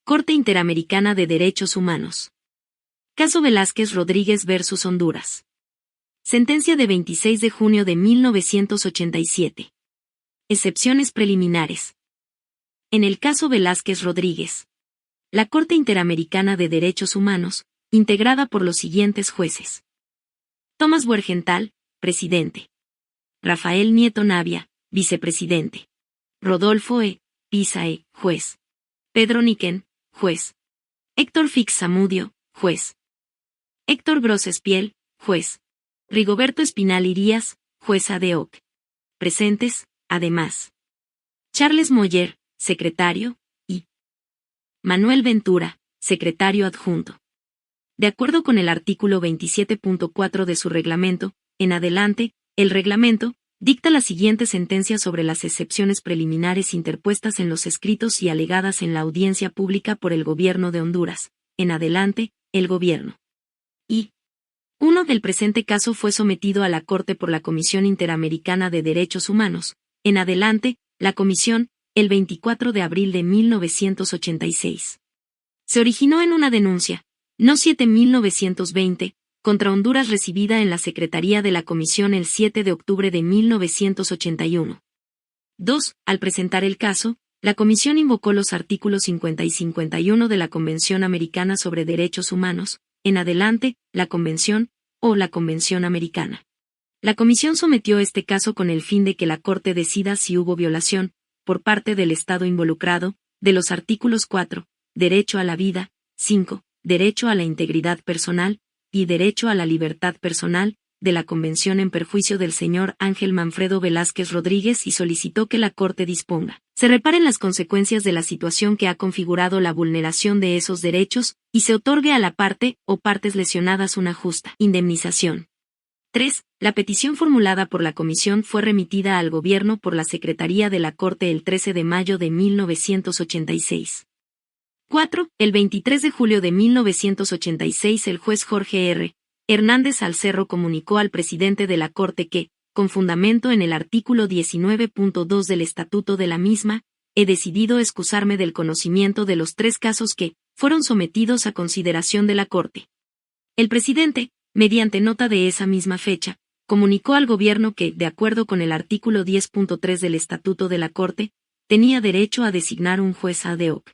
Corte Interamericana de Derechos Humanos. Caso Velázquez Rodríguez versus Honduras. Sentencia de 26 de junio de 1987. Excepciones preliminares. En el caso Velázquez Rodríguez, la Corte Interamericana de Derechos Humanos, integrada por los siguientes jueces: Tomás Buergental, presidente; Rafael Nieto Navia, vicepresidente; Rodolfo E. Pisae, juez; Pedro Niquén, juez; Héctor Fix Zamudio, juez; Héctor Grossespiel, juez; Rigoberto Espinal Irías, juez ad hoc. Presentes, además, Charles Moller, secretario, y Manuel Ventura, secretario adjunto. De acuerdo con el artículo 27.4 de su reglamento, en adelante, el reglamento dicta la siguiente sentencia sobre las excepciones preliminares interpuestas en los escritos y alegadas en la audiencia pública por el Gobierno de Honduras. En adelante, el Gobierno. Y 1. El presente caso fue sometido a la Corte por la Comisión Interamericana de Derechos Humanos. En adelante, la Comisión, el 24 de abril de 1986. Se originó en una denuncia, No. 7/1920, contra Honduras recibida en la Secretaría de la Comisión el 7 de octubre de 1981. 2. Al presentar el caso, la Comisión invocó los artículos 50 y 51 de la Convención Americana sobre Derechos Humanos, en adelante, la Convención, o la Convención Americana. La Comisión sometió este caso con el fin de que la Corte decida si hubo violación, por parte del Estado involucrado, de los artículos 4, derecho a la vida; 5, derecho a la integridad personal, y derecho a la libertad personal, de la Convención en perjuicio del señor Ángel Manfredo Velázquez Rodríguez, y solicitó que la Corte disponga: se reparen las consecuencias de la situación que ha configurado la vulneración de esos derechos, y se otorgue a la parte o partes lesionadas una justa indemnización. 3. La petición formulada por la Comisión fue remitida al Gobierno por la Secretaría de la Corte el 13 de mayo de 1986. 4. El 23 de julio de 1986 el juez Jorge R. Hernández Alcerro comunicó al presidente de la Corte que, con fundamento en el artículo 19.2 del estatuto de la misma, he decidido excusarme del conocimiento de los 3 casos que fueron sometidos a consideración de la Corte. El presidente, mediante nota de esa misma fecha, comunicó al Gobierno que, de acuerdo con el artículo 10.3 del estatuto de la Corte, tenía derecho a designar un juez ad hoc.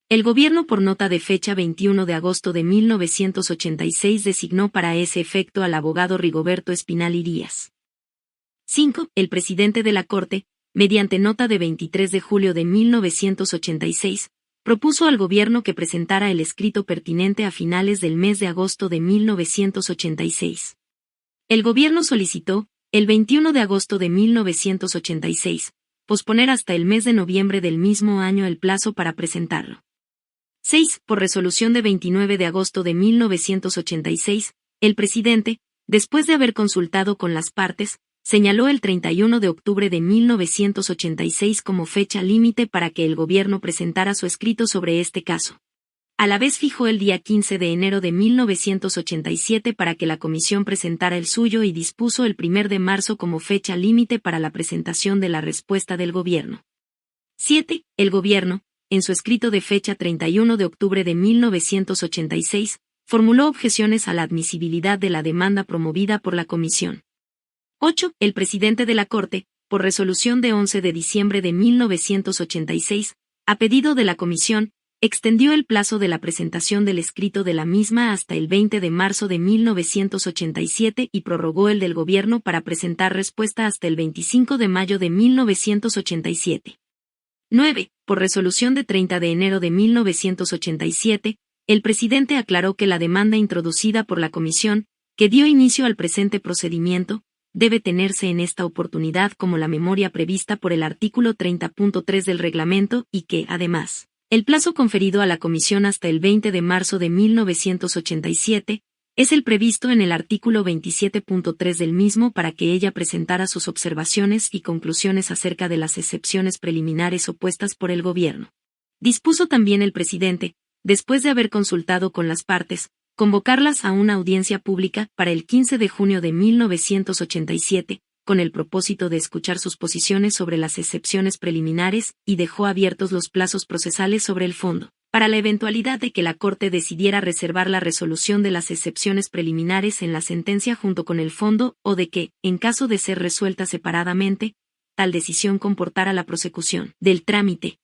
El Gobierno, por nota de fecha 21 de agosto de 1986, designó para ese efecto al abogado Rigoberto Espinal Irías. 5. El presidente de la Corte, mediante nota de 23 de julio de 1986, propuso al Gobierno que presentara el escrito pertinente a finales del mes de agosto de 1986. El Gobierno solicitó, el 21 de agosto de 1986, posponer hasta el mes de noviembre del mismo año el plazo para presentarlo. 6. Por resolución de 29 de agosto de 1986, el presidente, después de haber consultado con las partes, señaló el 31 de octubre de 1986 como fecha límite para que el Gobierno presentara su escrito sobre este caso. A la vez fijó el día 15 de enero de 1987 para que la Comisión presentara el suyo y dispuso el 1 de marzo como fecha límite para la presentación de la respuesta del Gobierno. 7. El Gobierno, en su escrito de fecha 31 de octubre de 1986, formuló objeciones a la admisibilidad de la demanda promovida por la Comisión. 8. El presidente de la Corte, por resolución de 11 de diciembre de 1986, a pedido de la Comisión, extendió el plazo de la presentación del escrito de la misma hasta el 20 de marzo de 1987 y prorrogó el del Gobierno para presentar respuesta hasta el 25 de mayo de 1987. 9. Por resolución de 30 de enero de 1987, el presidente aclaró que la demanda introducida por la Comisión, que dio inicio al presente procedimiento, debe tenerse en esta oportunidad como la memoria prevista por el artículo 30.3 del reglamento y que, además, el plazo conferido a la Comisión hasta el 20 de marzo de 1987 es el previsto en el artículo 27.3 del mismo para que ella presentara sus observaciones y conclusiones acerca de las excepciones preliminares opuestas por el Gobierno. Dispuso también el presidente, después de haber consultado con las partes, convocarlas a una audiencia pública para el 15 de junio de 1987, con el propósito de escuchar sus posiciones sobre las excepciones preliminares y dejó abiertos los plazos procesales sobre el fondo. para la eventualidad de que la Corte decidiera reservar la resolución de las excepciones preliminares en la sentencia junto con el fondo o de que, en caso de ser resuelta separadamente, tal decisión comportara la prosecución del trámite.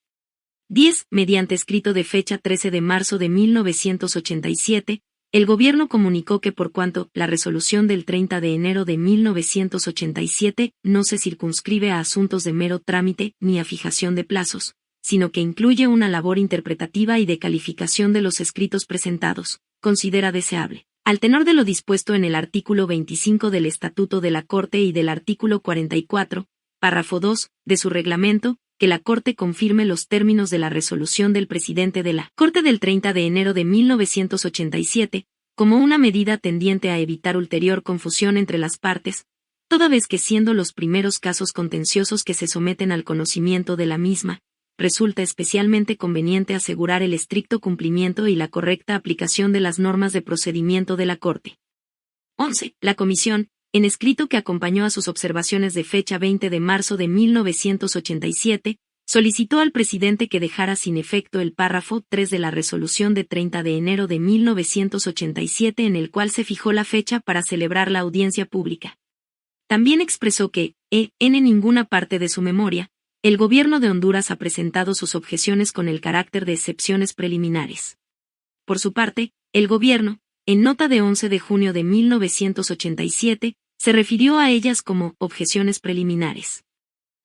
10. Mediante escrito de fecha 13 de marzo de 1987, el Gobierno comunicó que por cuanto la resolución del 30 de enero de 1987 no se circunscribe a asuntos de mero trámite ni a fijación de plazos, sino que incluye una labor interpretativa y de calificación de los escritos presentados, considera deseable, al tenor de lo dispuesto en el artículo 25 del Estatuto de la Corte y del artículo 44, párrafo 2, de su reglamento, que la Corte confirme los términos de la resolución del presidente de la Corte del 30 de enero de 1987, como una medida tendiente a evitar ulterior confusión entre las partes, toda vez que siendo los primeros casos contenciosos que se someten al conocimiento de la misma, resulta especialmente conveniente asegurar el estricto cumplimiento y la correcta aplicación de las normas de procedimiento de la Corte. 11. La Comisión, en escrito que acompañó a sus observaciones de fecha 20 de marzo de 1987, solicitó al presidente que dejara sin efecto el párrafo 3 de la resolución de 30 de enero de 1987 en el cual se fijó la fecha para celebrar la audiencia pública. También expresó que, en ninguna parte de su memoria, el Gobierno de Honduras ha presentado sus objeciones con el carácter de excepciones preliminares. Por su parte, el Gobierno, en nota de 11 de junio de 1987, se refirió a ellas como objeciones preliminares.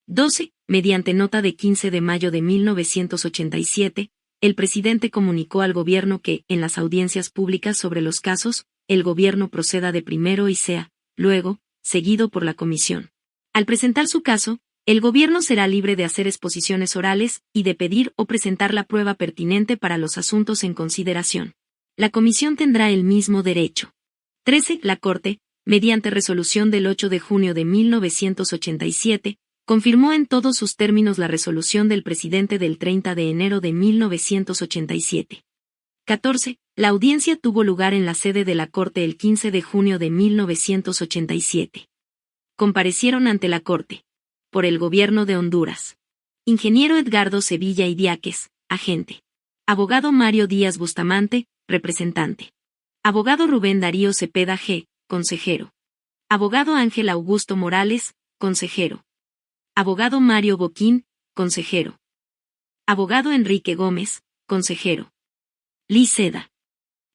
12. Mediante nota de 15 de mayo de 1987, el presidente comunicó al Gobierno que, en las audiencias públicas sobre los casos, el Gobierno proceda de primero y sea, luego, seguido por la Comisión. Al presentar su caso, el Gobierno será libre de hacer exposiciones orales y de pedir o presentar la prueba pertinente para los asuntos en consideración. La Comisión tendrá el mismo derecho. 13. La Corte, mediante resolución del 8 de junio de 1987, confirmó en todos sus términos la resolución del presidente del 30 de enero de 1987. 14. La audiencia tuvo lugar en la sede de la Corte el 15 de junio de 1987. Comparecieron ante la Corte, por el Gobierno de Honduras, ingeniero Edgardo Sevilla Idiáquez, agente. Abogado Mario Díaz Bustamante, representante. Abogado Rubén Darío Cepeda G., consejero. Abogado Ángel Augusto Morales, consejero. Abogado Mario Boquín, consejero. Abogado Enrique Gómez, consejero. Liz Seda.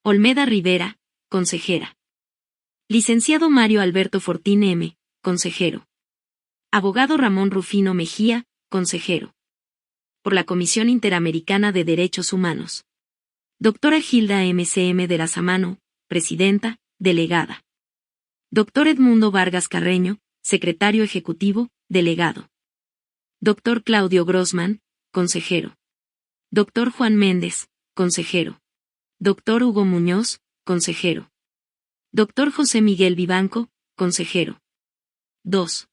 Olmeda Rivera, consejera. Licenciado Mario Alberto Fortín M., consejero. Abogado Ramón Rufino Mejía, consejero. Por la Comisión Interamericana de Derechos Humanos. Doctora Gilda M.C.M. de Razamano, presidenta, delegada. Doctor Edmundo Vargas Carreño, secretario ejecutivo, delegado. Doctor Claudio Grossman, consejero. Doctor Juan Méndez, consejero. Doctor Hugo Muñoz, consejero. Doctor José Miguel Vivanco, consejero. 2.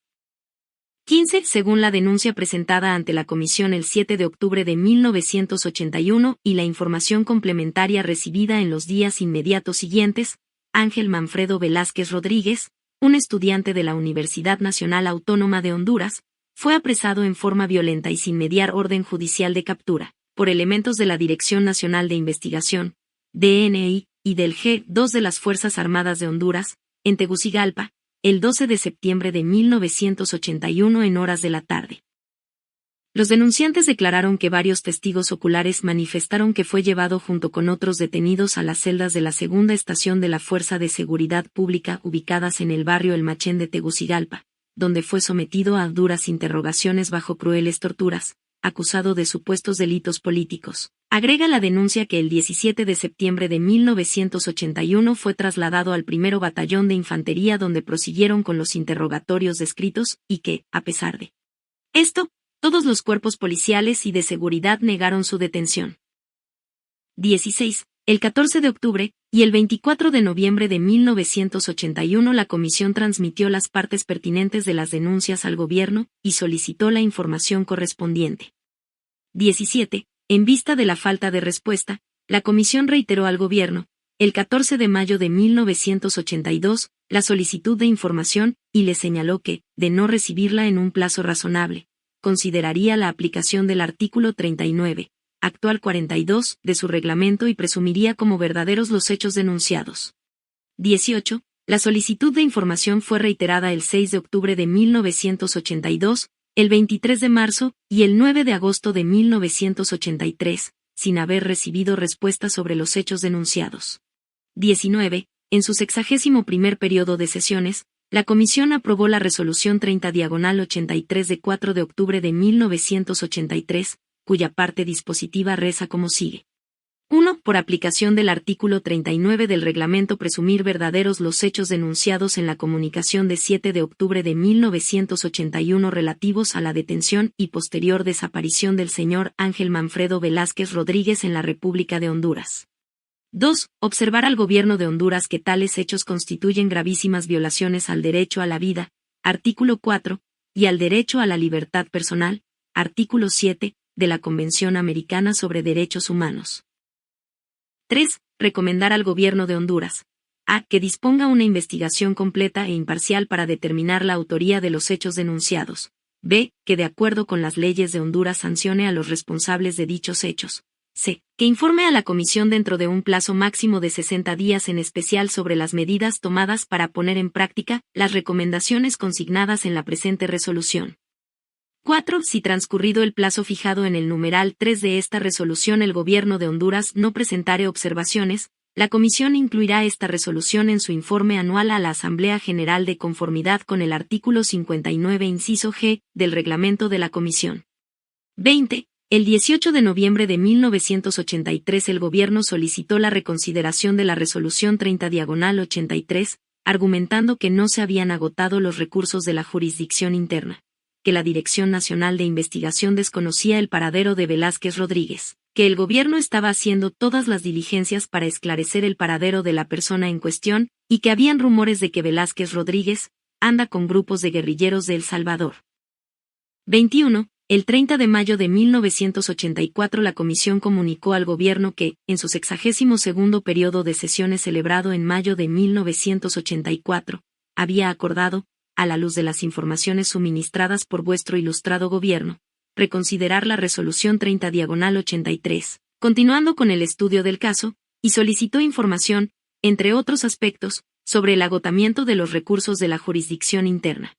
15. Según la denuncia presentada ante la Comisión el 7 de octubre de 1981 y la información complementaria recibida en los días inmediatos siguientes, Ángel Manfredo Velázquez Rodríguez, un estudiante de la Universidad Nacional Autónoma de Honduras, fue apresado en forma violenta y sin mediar orden judicial de captura, por elementos de la Dirección Nacional de Investigación, DNI, y del G2 de las Fuerzas Armadas de Honduras, en Tegucigalpa, el 12 de septiembre de 1981 en horas de la tarde. Los denunciantes declararon que varios testigos oculares manifestaron que fue llevado junto con otros detenidos a las celdas de la segunda estación de la Fuerza de Seguridad Pública ubicadas en el barrio El Machén de Tegucigalpa, donde fue sometido a duras interrogaciones bajo crueles torturas, acusado de supuestos delitos políticos. Agrega la denuncia que el 17 de septiembre de 1981 fue trasladado al primero batallón de infantería donde prosiguieron con los interrogatorios descritos y que, a pesar de esto, todos los cuerpos policiales y de seguridad negaron su detención. 16. El 14 de octubre y el 24 de noviembre de 1981 la Comisión transmitió las partes pertinentes de las denuncias al gobierno y solicitó la información correspondiente. 17. En vista de la falta de respuesta, la Comisión reiteró al gobierno, el 14 de mayo de 1982, la solicitud de información y le señaló que, de no recibirla en un plazo razonable, consideraría la aplicación del artículo 39, actual 42, de su reglamento y presumiría como verdaderos los hechos denunciados. 18. La solicitud de información fue reiterada el 6 de octubre de 1982, el 23 de marzo y el 9 de agosto de 1983, sin haber recibido respuesta sobre los hechos denunciados. 19. En su 61º periodo de sesiones, la Comisión aprobó la Resolución 30/83 de 4 de octubre de 1983, cuya parte dispositiva reza como sigue. 1. Por aplicación del artículo 39 del reglamento presumir verdaderos los hechos denunciados en la comunicación de 7 de octubre de 1981 relativos a la detención y posterior desaparición del señor Ángel Manfredo Velázquez Rodríguez en la República de Honduras. 2. Observar al gobierno de Honduras que tales hechos constituyen gravísimas violaciones al derecho a la vida, artículo 4, y al derecho a la libertad personal, artículo 7, de la Convención Americana sobre Derechos Humanos. 3. Recomendar al gobierno de Honduras a. que disponga una investigación completa e imparcial para determinar la autoría de los hechos denunciados. B. Que de acuerdo con las leyes de Honduras sancione a los responsables de dichos hechos. C. Que informe a la Comisión dentro de un plazo máximo de 60 días en especial sobre las medidas tomadas para poner en práctica las recomendaciones consignadas en la presente resolución. 4. Si transcurrido el plazo fijado en el numeral 3 de esta resolución el Gobierno de Honduras no presentare observaciones, la Comisión incluirá esta resolución en su informe anual a la Asamblea General de conformidad con el artículo 59 inciso G del reglamento de la Comisión. 20. El 18 de noviembre de 1983 el Gobierno solicitó la reconsideración de la Resolución 30/83, argumentando que no se habían agotado los recursos de la jurisdicción interna, que la Dirección Nacional de Investigación desconocía el paradero de Velázquez Rodríguez, que el Gobierno estaba haciendo todas las diligencias para esclarecer el paradero de la persona en cuestión, y que habían rumores de que Velázquez Rodríguez anda con grupos de guerrilleros de El Salvador. 21. El 30 de mayo de 1984 la Comisión comunicó al Gobierno que, en su 62º periodo de sesiones celebrado en mayo de 1984, había acordado, a la luz de las informaciones suministradas por vuestro ilustrado Gobierno, reconsiderar la Resolución 30/83, continuando con el estudio del caso, y solicitó información, entre otros aspectos, sobre el agotamiento de los recursos de la jurisdicción interna.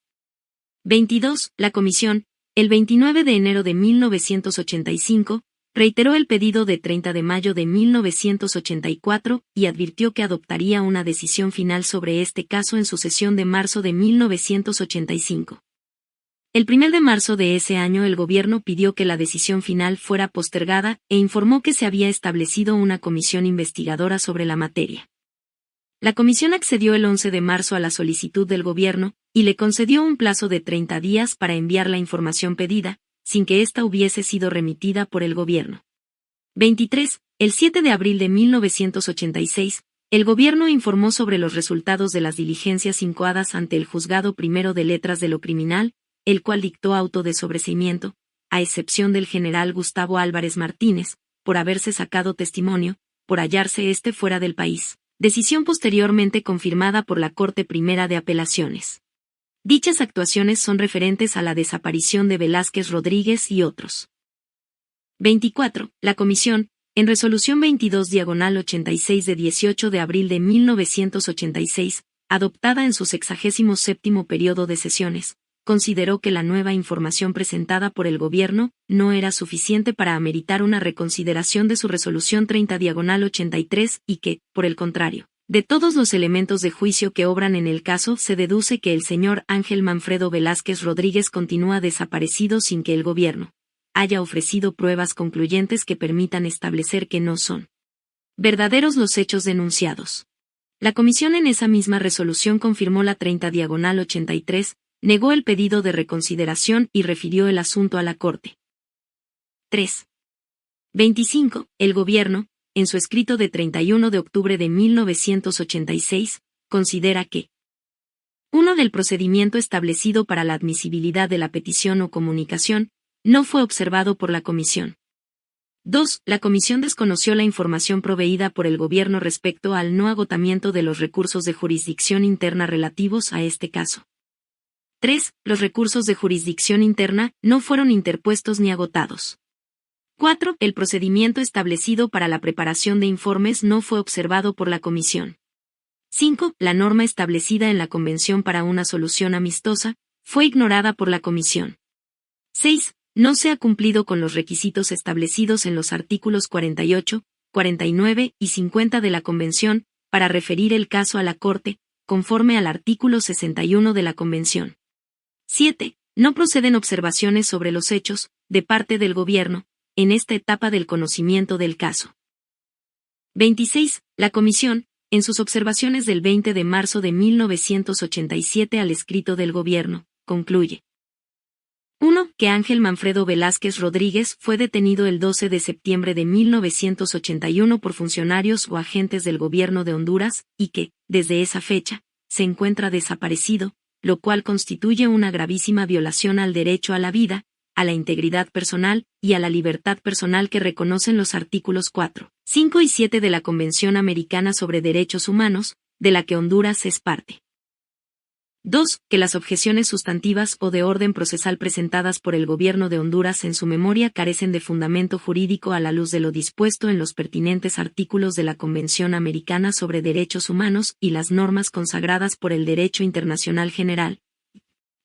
22. La Comisión, el 29 de enero de 1985, reiteró el pedido de 30 de mayo de 1984 y advirtió que adoptaría una decisión final sobre este caso en su sesión de marzo de 1985. El 1 de marzo de ese año el Gobierno pidió que la decisión final fuera postergada e informó que se había establecido una comisión investigadora sobre la materia. La comisión accedió el 11 de marzo a la solicitud del Gobierno y le concedió un plazo de 30 días para enviar la información pedida, sin que ésta hubiese sido remitida por el Gobierno. 23. El 7 de abril de 1986, el Gobierno informó sobre los resultados de las diligencias incoadas ante el Juzgado Primero de Letras de lo Criminal, el cual dictó auto de sobreseimiento, a excepción del general Gustavo Álvarez Martínez, por haberse sacado testimonio, por hallarse fuera del país, decisión posteriormente confirmada por la Corte Primera de Apelaciones. Dichas actuaciones son referentes a la desaparición de Velázquez Rodríguez y otros. 24. La Comisión, en Resolución 22/86 de 18 de abril de 1986, adoptada en su 67º periodo de sesiones, consideró que la nueva información presentada por el Gobierno no era suficiente para ameritar una reconsideración de su Resolución 30/83 y que, por el contrario, de todos los elementos de juicio que obran en el caso se deduce que el señor Ángel Manfredo Velázquez Rodríguez continúa desaparecido sin que el Gobierno haya ofrecido pruebas concluyentes que permitan establecer que no son verdaderos los hechos denunciados. La Comisión en esa misma resolución confirmó la 30/83, negó el pedido de reconsideración y refirió el asunto a la Corte. 3. 25. El Gobierno, en su escrito de 31 de octubre de 1986, considera que 1. Del procedimiento establecido para la admisibilidad de la petición o comunicación, no fue observado por la Comisión. 2. La Comisión desconoció la información proveída por el Gobierno respecto al no agotamiento de los recursos de jurisdicción interna relativos a este caso. 3. Los recursos de jurisdicción interna no fueron interpuestos ni agotados. 4. El procedimiento establecido para la preparación de informes no fue observado por la Comisión. 5. La norma establecida en la Convención para una solución amistosa fue ignorada por la Comisión. 6. No se ha cumplido con los requisitos establecidos en los artículos 48, 49 y 50 de la Convención para referir el caso a la Corte, conforme al artículo 61 de la Convención. 7. No proceden observaciones sobre los hechos, de parte del Gobierno, en esta etapa del conocimiento del caso. 26. La Comisión, en sus observaciones del 20 de marzo de 1987 al escrito del Gobierno, concluye. 1. Que Ángel Manfredo Velázquez Rodríguez fue detenido el 12 de septiembre de 1981 por funcionarios o agentes del Gobierno de Honduras, y que, desde esa fecha, se encuentra desaparecido, lo cual constituye una gravísima violación al derecho a la vida, a la integridad personal y a la libertad personal que reconocen los artículos 4, 5 y 7 de la Convención Americana sobre Derechos Humanos, de la que Honduras es parte. 2. Que las objeciones sustantivas o de orden procesal presentadas por el Gobierno de Honduras en su memoria carecen de fundamento jurídico a la luz de lo dispuesto en los pertinentes artículos de la Convención Americana sobre Derechos Humanos y las normas consagradas por el derecho internacional general.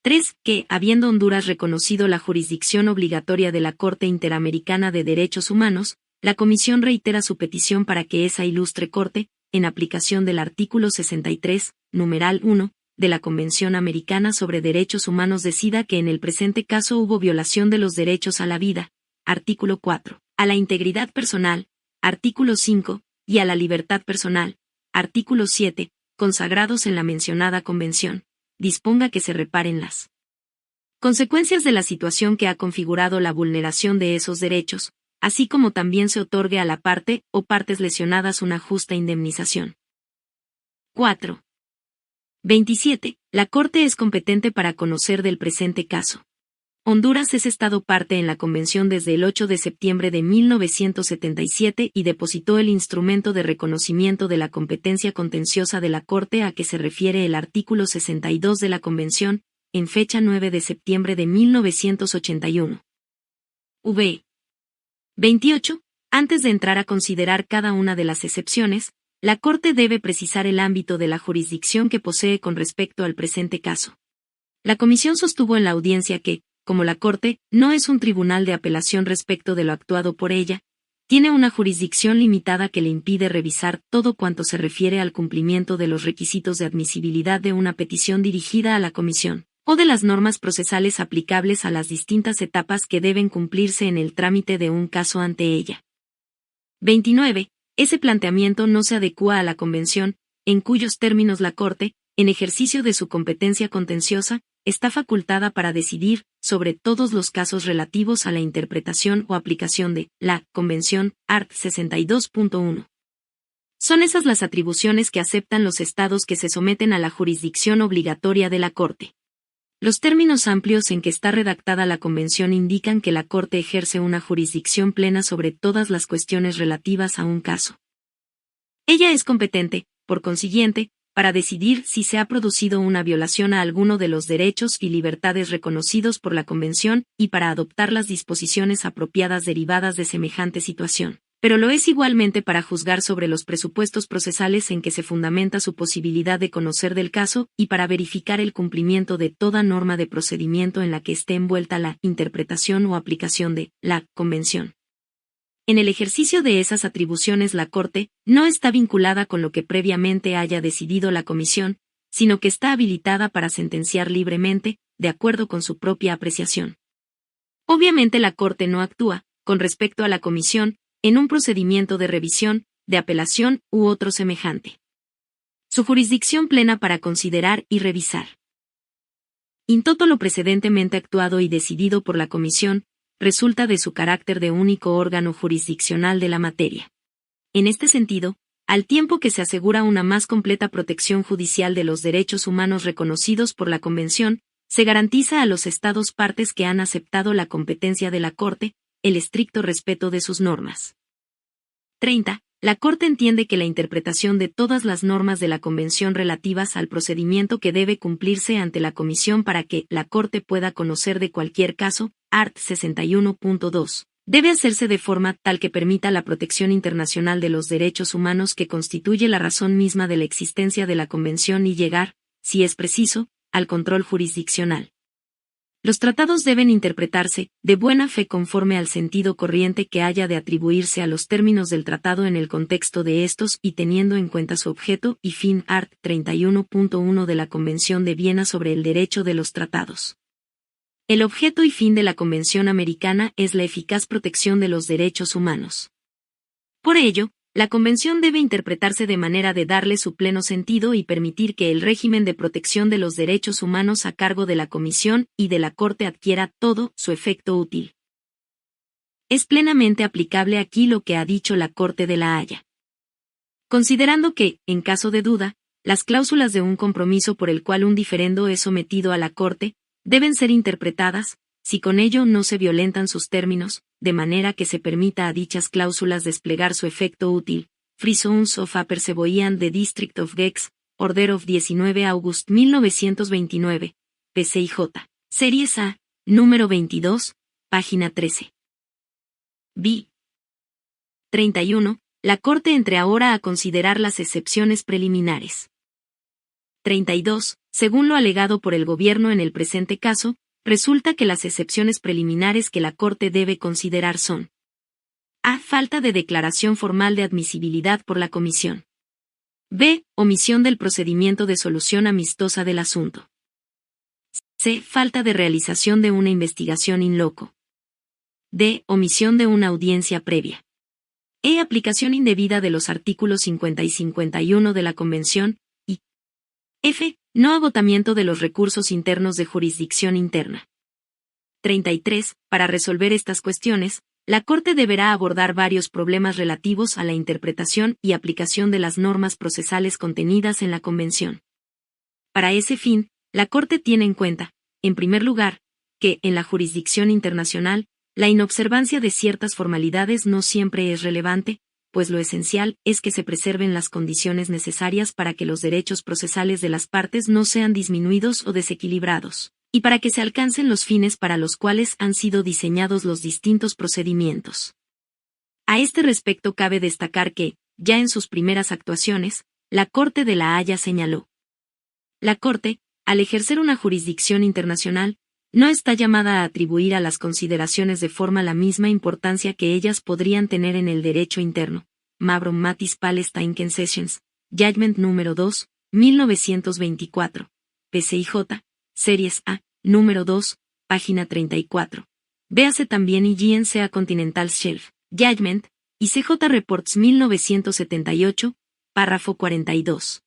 3. Que, habiendo Honduras reconocido la jurisdicción obligatoria de la Corte Interamericana de Derechos Humanos, la Comisión reitera su petición para que esa ilustre Corte, en aplicación del artículo 63, numeral 1, de la Convención Americana sobre Derechos Humanos decida que en el presente caso hubo violación de los derechos a la vida, artículo 4, a la integridad personal, artículo 5, y a la libertad personal, artículo 7, consagrados en la mencionada Convención, disponga que se reparen las consecuencias de la situación que ha configurado la vulneración de esos derechos, así como también se otorgue a la parte o partes lesionadas una justa indemnización. 4. 27. La Corte es competente para conocer del presente caso. Honduras es Estado parte en la Convención desde el 8 de septiembre de 1977 y depositó el instrumento de reconocimiento de la competencia contenciosa de la Corte a que se refiere el artículo 62 de la Convención, en fecha 9 de septiembre de 1981. 28. Antes de entrar a considerar cada una de las excepciones, la Corte debe precisar el ámbito de la jurisdicción que posee con respecto al presente caso. La Comisión sostuvo en la audiencia que, como la Corte no es un tribunal de apelación respecto de lo actuado por ella, tiene una jurisdicción limitada que le impide revisar todo cuanto se refiere al cumplimiento de los requisitos de admisibilidad de una petición dirigida a la Comisión, o de las normas procesales aplicables a las distintas etapas que deben cumplirse en el trámite de un caso ante ella. 29. Ese planteamiento no se adecúa a la Convención, en cuyos términos la Corte, en ejercicio de su competencia contenciosa, está facultada para decidir sobre todos los casos relativos a la interpretación o aplicación de la Convención, art. 62.1. Son esas las atribuciones que aceptan los estados que se someten a la jurisdicción obligatoria de la Corte. Los términos amplios en que está redactada la Convención indican que la Corte ejerce una jurisdicción plena sobre todas las cuestiones relativas a un caso. Ella es competente, por consiguiente, para decidir si se ha producido una violación a alguno de los derechos y libertades reconocidos por la Convención y para adoptar las disposiciones apropiadas derivadas de semejante situación. Pero lo es igualmente para juzgar sobre los presupuestos procesales en que se fundamenta su posibilidad de conocer del caso y para verificar el cumplimiento de toda norma de procedimiento en la que esté envuelta la interpretación o aplicación de la Convención. En el ejercicio de esas atribuciones la Corte no está vinculada con lo que previamente haya decidido la Comisión, sino que está habilitada para sentenciar libremente, de acuerdo con su propia apreciación. Obviamente la Corte no actúa, con respecto a la Comisión, en un procedimiento de revisión, de apelación u otro semejante. Su jurisdicción plena para considerar y revisar. In toto lo precedentemente actuado y decidido por la Comisión, resulta de su carácter de único órgano jurisdiccional de la materia. En este sentido, al tiempo que se asegura una más completa protección judicial de los derechos humanos reconocidos por la Convención, se garantiza a los Estados partes que han aceptado la competencia de la Corte, el estricto respeto de sus normas. 30. La Corte entiende que la interpretación de todas las normas de la Convención relativas al procedimiento que debe cumplirse ante la Comisión para que la Corte pueda conocer de cualquier caso, art. 61.2, debe hacerse de forma tal que permita la protección internacional de los derechos humanos que constituye la razón misma de la existencia de la Convención y llegar, si es preciso, al control jurisdiccional. Los tratados deben interpretarse, de buena fe conforme al sentido corriente que haya de atribuirse a los términos del tratado en el contexto de estos y teniendo en cuenta su objeto y fin. Art. 31.1 de la Convención de Viena sobre el Derecho de los Tratados. El objeto y fin de la Convención Americana es la eficaz protección de los derechos humanos. Por ello, la Convención debe interpretarse de manera de darle su pleno sentido y permitir que el régimen de protección de los derechos humanos a cargo de la Comisión y de la Corte adquiera todo su efecto útil. Es plenamente aplicable aquí lo que ha dicho la Corte de La Haya. Considerando que, en caso de duda, las cláusulas de un compromiso por el cual un diferendo es sometido a la Corte, deben ser interpretadas, si con ello no se violentan sus términos, de manera que se permita a dichas cláusulas desplegar su efecto útil. Free Zones of Aperceboí and the District of Gex, Order of 19 August 1929, PCIJ, Series A, número 22, página 13. B. 31. La Corte entre ahora a considerar las excepciones preliminares. 32. Según lo alegado por el Gobierno en el presente caso, resulta que las excepciones preliminares que la Corte debe considerar son: a. Falta de declaración formal de admisibilidad por la Comisión. B. Omisión del procedimiento de solución amistosa del asunto. C. Falta de realización de una investigación in loco. D. Omisión de una audiencia previa. E. Aplicación indebida de los artículos 50 y 51 de la Convención. Y F. No agotamiento de los recursos internos de jurisdicción interna. 33. Para resolver estas cuestiones, la Corte deberá abordar varios problemas relativos a la interpretación y aplicación de las normas procesales contenidas en la Convención. Para ese fin, la Corte tiene en cuenta, en primer lugar, que, en la jurisdicción internacional, la inobservancia de ciertas formalidades no siempre es relevante, pues lo esencial es que se preserven las condiciones necesarias para que los derechos procesales de las partes no sean disminuidos o desequilibrados, y para que se alcancen los fines para los cuales han sido diseñados los distintos procedimientos. A este respecto cabe destacar que, ya en sus primeras actuaciones, la Corte de La Haya señaló: la Corte, al ejercer una jurisdicción internacional, no está llamada a atribuir a las consideraciones de forma la misma importancia que ellas podrían tener en el derecho interno. Mavrum Matis Palestine Concessions, Judgment número 2, 1924. PCIJ, Series A, número 2, página 34. Véase también IGNCA Continental Shelf, Judgment, y CJ Reports 1978, párrafo 42.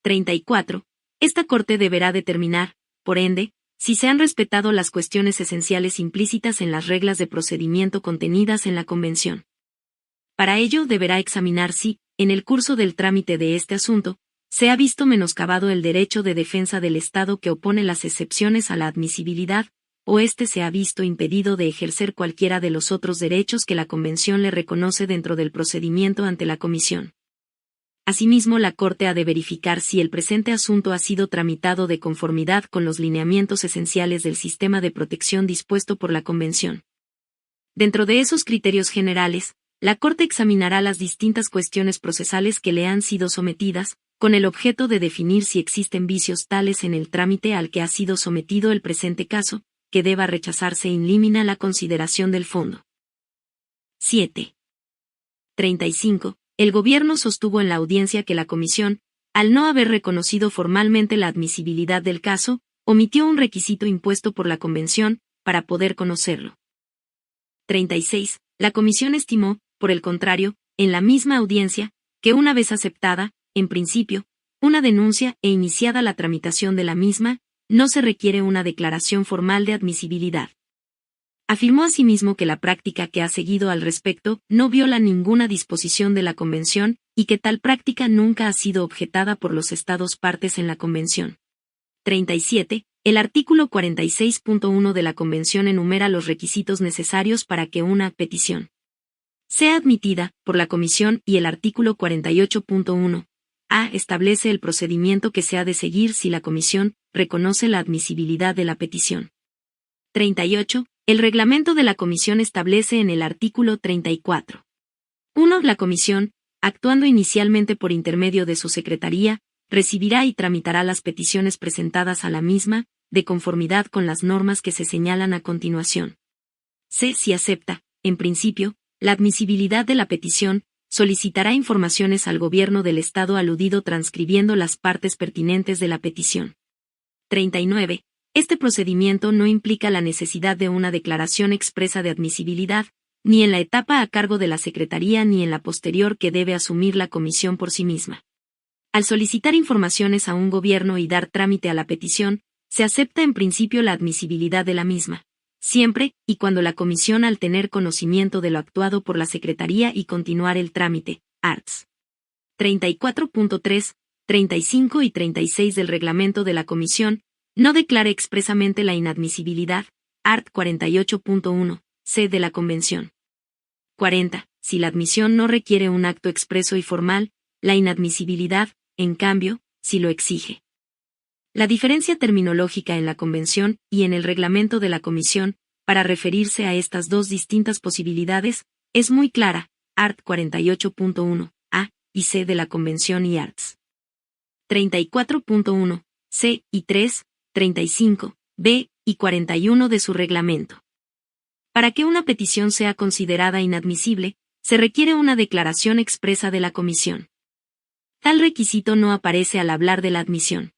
34. Esta Corte deberá determinar, por ende, si se han respetado las cuestiones esenciales implícitas en las reglas de procedimiento contenidas en la Convención. Para ello deberá examinar si, en el curso del trámite de este asunto, se ha visto menoscabado el derecho de defensa del Estado que opone las excepciones a la admisibilidad, o éste se ha visto impedido de ejercer cualquiera de los otros derechos que la Convención le reconoce dentro del procedimiento ante la Comisión. Asimismo, la Corte ha de verificar si el presente asunto ha sido tramitado de conformidad con los lineamientos esenciales del sistema de protección dispuesto por la Convención. Dentro de esos criterios generales, la Corte examinará las distintas cuestiones procesales que le han sido sometidas, con el objeto de definir si existen vicios tales en el trámite al que ha sido sometido el presente caso, que deba rechazarse in limina la consideración del fondo. 7. 35. El Gobierno sostuvo en la audiencia que la Comisión, al no haber reconocido formalmente la admisibilidad del caso, omitió un requisito impuesto por la Convención, para poder conocerlo. 36. La Comisión estimó, por el contrario, en la misma audiencia, que una vez aceptada, en principio, una denuncia e iniciada la tramitación de la misma, no se requiere una declaración formal de admisibilidad. Afirmó asimismo que la práctica que ha seguido al respecto no viola ninguna disposición de la Convención y que tal práctica nunca ha sido objetada por los Estados partes en la Convención. 37. El artículo 46.1 de la Convención enumera los requisitos necesarios para que una petición sea admitida por la Comisión y el artículo 48.1 A establece el procedimiento que se ha de seguir si la Comisión reconoce la admisibilidad de la petición. 38. El reglamento de la Comisión establece en el artículo 34. 1. La Comisión, actuando inicialmente por intermedio de su Secretaría, recibirá y tramitará las peticiones presentadas a la misma, de conformidad con las normas que se señalan a continuación. C. Si acepta, en principio, la admisibilidad de la petición, solicitará informaciones al gobierno del Estado aludido transcribiendo las partes pertinentes de la petición. 39. Este procedimiento no implica la necesidad de una declaración expresa de admisibilidad, ni en la etapa a cargo de la Secretaría ni en la posterior que debe asumir la Comisión por sí misma. Al solicitar informaciones a un gobierno y dar trámite a la petición, se acepta en principio la admisibilidad de la misma, siempre y cuando la Comisión al tener conocimiento de lo actuado por la Secretaría y continuar el trámite, arts. 34.3, 35 y 36 del reglamento de la Comisión, no declare expresamente la inadmisibilidad, art. 48.1, c. de la Convención. 40. Si la admisión no requiere un acto expreso y formal, la inadmisibilidad, en cambio, sí lo exige. La diferencia terminológica en la Convención y en el reglamento de la Comisión, para referirse a estas dos distintas posibilidades, es muy clara, art. 48.1, a y c. de la Convención y arts. 34.1, c. y 3, 35, b y 41 de su reglamento. Para que una petición sea considerada inadmisible, se requiere una declaración expresa de la Comisión. Tal requisito no aparece al hablar de la admisión.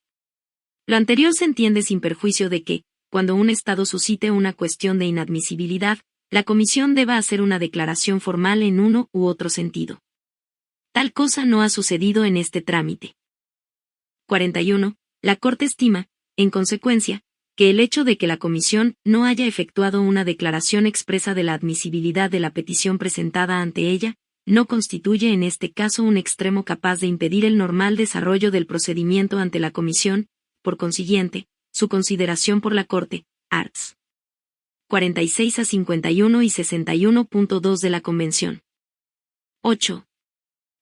Lo anterior se entiende sin perjuicio de que, cuando un Estado suscite una cuestión de inadmisibilidad, la Comisión deba hacer una declaración formal en uno u otro sentido. Tal cosa no ha sucedido en este trámite. 41. La Corte estima, en consecuencia, que el hecho de que la Comisión no haya efectuado una declaración expresa de la admisibilidad de la petición presentada ante ella, no constituye en este caso un extremo capaz de impedir el normal desarrollo del procedimiento ante la Comisión, por consiguiente, su consideración por la Corte, arts. 46 a 51 y 61.2 de la Convención. 8.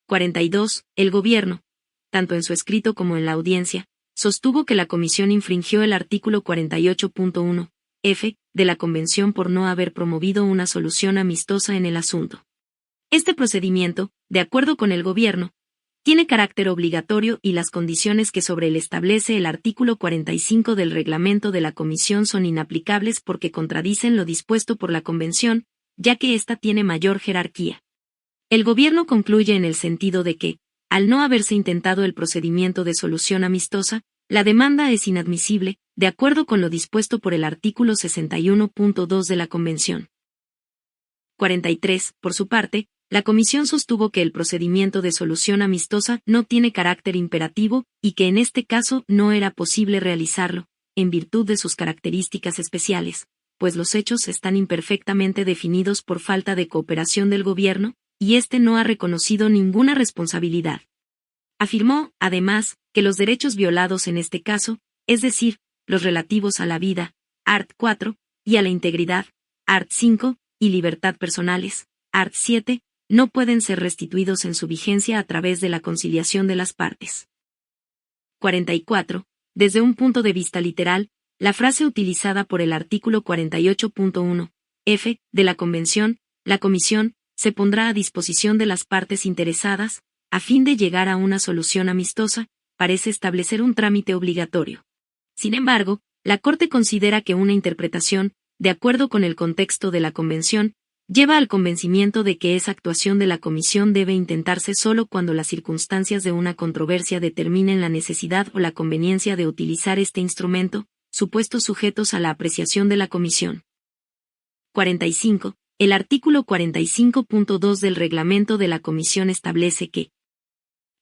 42. El Gobierno, tanto en su escrito como en la audiencia, sostuvo que la Comisión infringió el artículo 48.1, f, de la Convención por no haber promovido una solución amistosa en el asunto. Este procedimiento, de acuerdo con el Gobierno, tiene carácter obligatorio y las condiciones que sobre él establece el artículo 45 del reglamento de la Comisión son inaplicables porque contradicen lo dispuesto por la Convención, ya que ésta tiene mayor jerarquía. El Gobierno concluye en el sentido de que, al no haberse intentado el procedimiento de solución amistosa, la demanda es inadmisible, de acuerdo con lo dispuesto por el artículo 61.2 de la Convención. 43. Por su parte, la Comisión sostuvo que el procedimiento de solución amistosa no tiene carácter imperativo y que en este caso no era posible realizarlo, en virtud de sus características especiales, pues los hechos están imperfectamente definidos por falta de cooperación del Gobierno, y éste no ha reconocido ninguna responsabilidad. Afirmó, además, que los derechos violados en este caso, es decir, los relativos a la vida, art. 4, y a la integridad, art. 5, y libertad personales, art. 7, no pueden ser restituidos en su vigencia a través de la conciliación de las partes. 44. Desde un punto de vista literal, la frase utilizada por el artículo 48.1, f, de la Convención, la Comisión, se pondrá a disposición de las partes interesadas, a fin de llegar a una solución amistosa, parece establecer un trámite obligatorio. Sin embargo, la Corte considera que una interpretación, de acuerdo con el contexto de la Convención, lleva al convencimiento de que esa actuación de la Comisión debe intentarse solo cuando las circunstancias de una controversia determinen la necesidad o la conveniencia de utilizar este instrumento, supuestos sujetos a la apreciación de la Comisión. 45. El artículo 45.2 del reglamento de la Comisión establece que,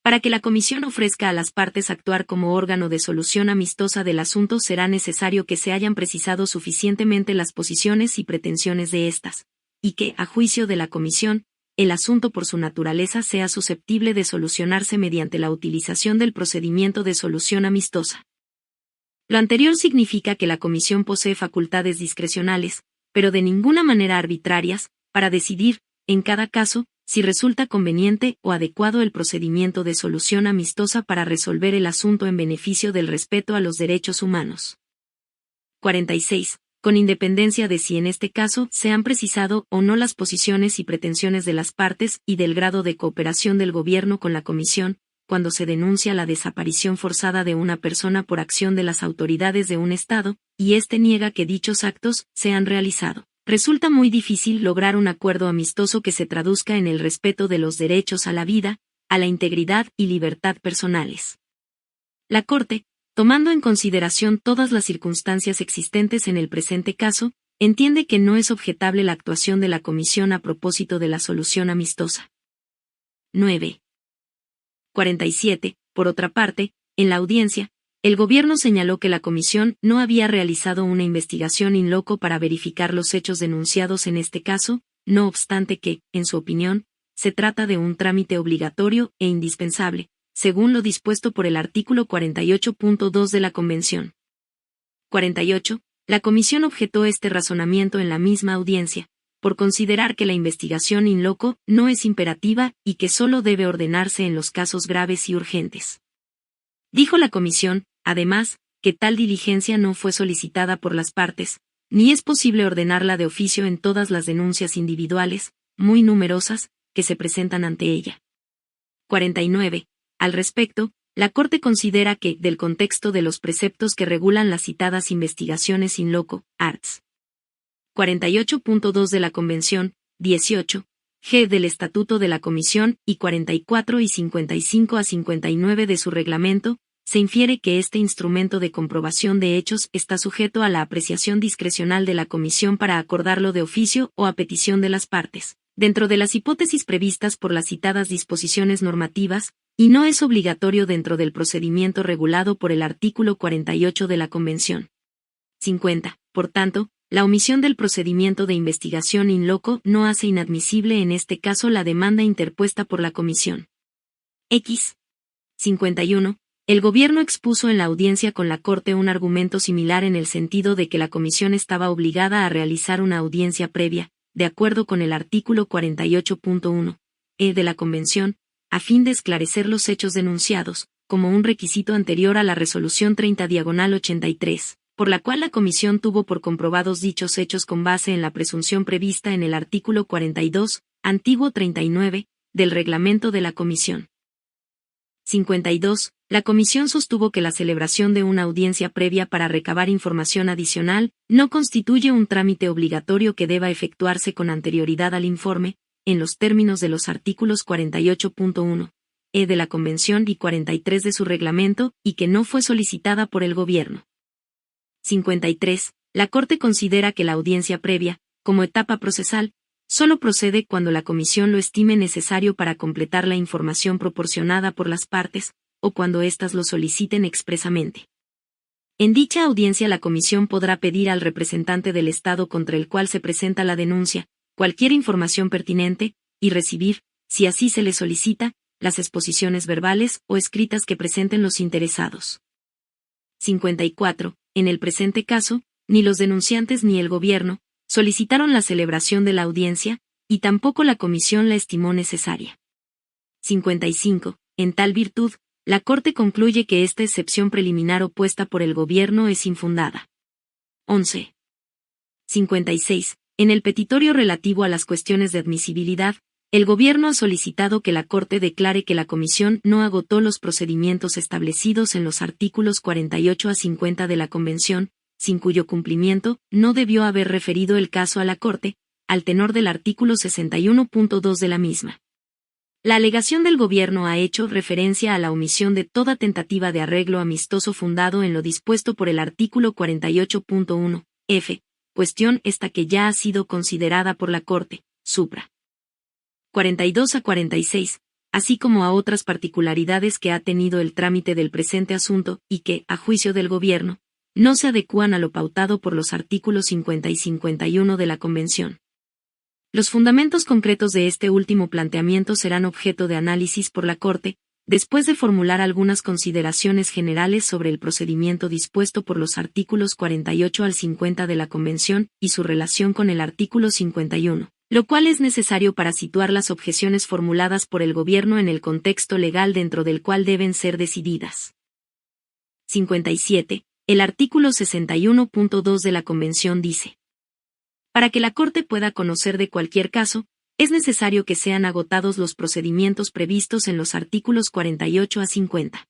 para que la Comisión ofrezca a las partes actuar como órgano de solución amistosa del asunto será necesario que se hayan precisado suficientemente las posiciones y pretensiones de éstas, y que, a juicio de la Comisión, el asunto por su naturaleza sea susceptible de solucionarse mediante la utilización del procedimiento de solución amistosa. Lo anterior significa que la Comisión posee facultades discrecionales, pero de ninguna manera arbitrarias, para decidir, en cada caso, si resulta conveniente o adecuado el procedimiento de solución amistosa para resolver el asunto en beneficio del respeto a los derechos humanos. 46. con independencia de si en este caso se han precisado o no las posiciones y pretensiones de las partes y del grado de cooperación del gobierno con la Comisión, cuando se denuncia la desaparición forzada de una persona por acción de las autoridades de un Estado, y éste niega que dichos actos se han realizado. Resulta muy difícil lograr un acuerdo amistoso que se traduzca en el respeto de los derechos a la vida, a la integridad y libertad personales. La Corte, tomando en consideración todas las circunstancias existentes en el presente caso, entiende que no es objetable la actuación de la Comisión a propósito de la solución amistosa. 9. 47. Por otra parte, en la audiencia, el gobierno señaló que la Comisión no había realizado una investigación in loco para verificar los hechos denunciados en este caso, no obstante que, en su opinión, se trata de un trámite obligatorio e indispensable, según lo dispuesto por el artículo 48.2 de la Convención. 48. La Comisión objetó este razonamiento en la misma audiencia, por considerar que la investigación in loco no es imperativa y que solo debe ordenarse en los casos graves y urgentes. Dijo la Comisión, además, que tal diligencia no fue solicitada por las partes, ni es posible ordenarla de oficio en todas las denuncias individuales, muy numerosas, que se presentan ante ella. 49. Al respecto, la Corte considera que, del contexto de los preceptos que regulan las citadas investigaciones in loco, arts. 48.2 de la Convención, 18, g del Estatuto de la Comisión y 44 y 55 a 59 de su reglamento, se infiere que este instrumento de comprobación de hechos está sujeto a la apreciación discrecional de la Comisión para acordarlo de oficio o a petición de las partes, dentro de las hipótesis previstas por las citadas disposiciones normativas, y no es obligatorio dentro del procedimiento regulado por el artículo 48 de la Convención. 50. Por tanto, la omisión del procedimiento de investigación in loco no hace inadmisible en este caso la demanda interpuesta por la Comisión. 51. El gobierno expuso en la audiencia con la Corte un argumento similar en el sentido de que la Comisión estaba obligada a realizar una audiencia previa, de acuerdo con el artículo 48.1 de la Convención, a fin de esclarecer los hechos denunciados, como un requisito anterior a la resolución 30/83, por la cual la Comisión tuvo por comprobados dichos hechos con base en la presunción prevista en el artículo 42, antiguo 39, del reglamento de la Comisión. 52. La Comisión sostuvo que la celebración de una audiencia previa para recabar información adicional no constituye un trámite obligatorio que deba efectuarse con anterioridad al informe, en los términos de los artículos 48.1 de la Convención y 43 de su reglamento, y que no fue solicitada por el Gobierno. 53. La Corte considera que la audiencia previa, como etapa procesal, solo procede cuando la Comisión lo estime necesario para completar la información proporcionada por las partes, o cuando éstas lo soliciten expresamente. En dicha audiencia la Comisión podrá pedir al representante del Estado contra el cual se presenta la denuncia, cualquier información pertinente, y recibir, si así se le solicita, las exposiciones verbales o escritas que presenten los interesados. 54. En el presente caso, ni los denunciantes ni el Gobierno solicitaron la celebración de la audiencia, y tampoco la Comisión la estimó necesaria. 55. En tal virtud, la Corte concluye que esta excepción preliminar opuesta por el Gobierno es infundada. 11. 56. En el petitorio relativo a las cuestiones de admisibilidad, el Gobierno ha solicitado que la Corte declare que la Comisión no agotó los procedimientos establecidos en los artículos 48 a 50 de la Convención, sin cuyo cumplimiento no debió haber referido el caso a la Corte, al tenor del artículo 61.2 de la misma. La alegación del Gobierno ha hecho referencia a la omisión de toda tentativa de arreglo amistoso fundado en lo dispuesto por el artículo 48.1 f, cuestión esta que ya ha sido considerada por la Corte, supra. 42 a 46, así como a otras particularidades que ha tenido el trámite del presente asunto y que, a juicio del Gobierno, no se adecúan a lo pautado por los artículos 50 y 51 de la Convención. Los fundamentos concretos de este último planteamiento serán objeto de análisis por la Corte, después de formular algunas consideraciones generales sobre el procedimiento dispuesto por los artículos 48 al 50 de la Convención y su relación con el artículo 51, lo cual es necesario para situar las objeciones formuladas por el Gobierno en el contexto legal dentro del cual deben ser decididas. 57. el artículo 61.2 de la Convención dice: para que la Corte pueda conocer de cualquier caso, es necesario que sean agotados los procedimientos previstos en los artículos 48 a 50.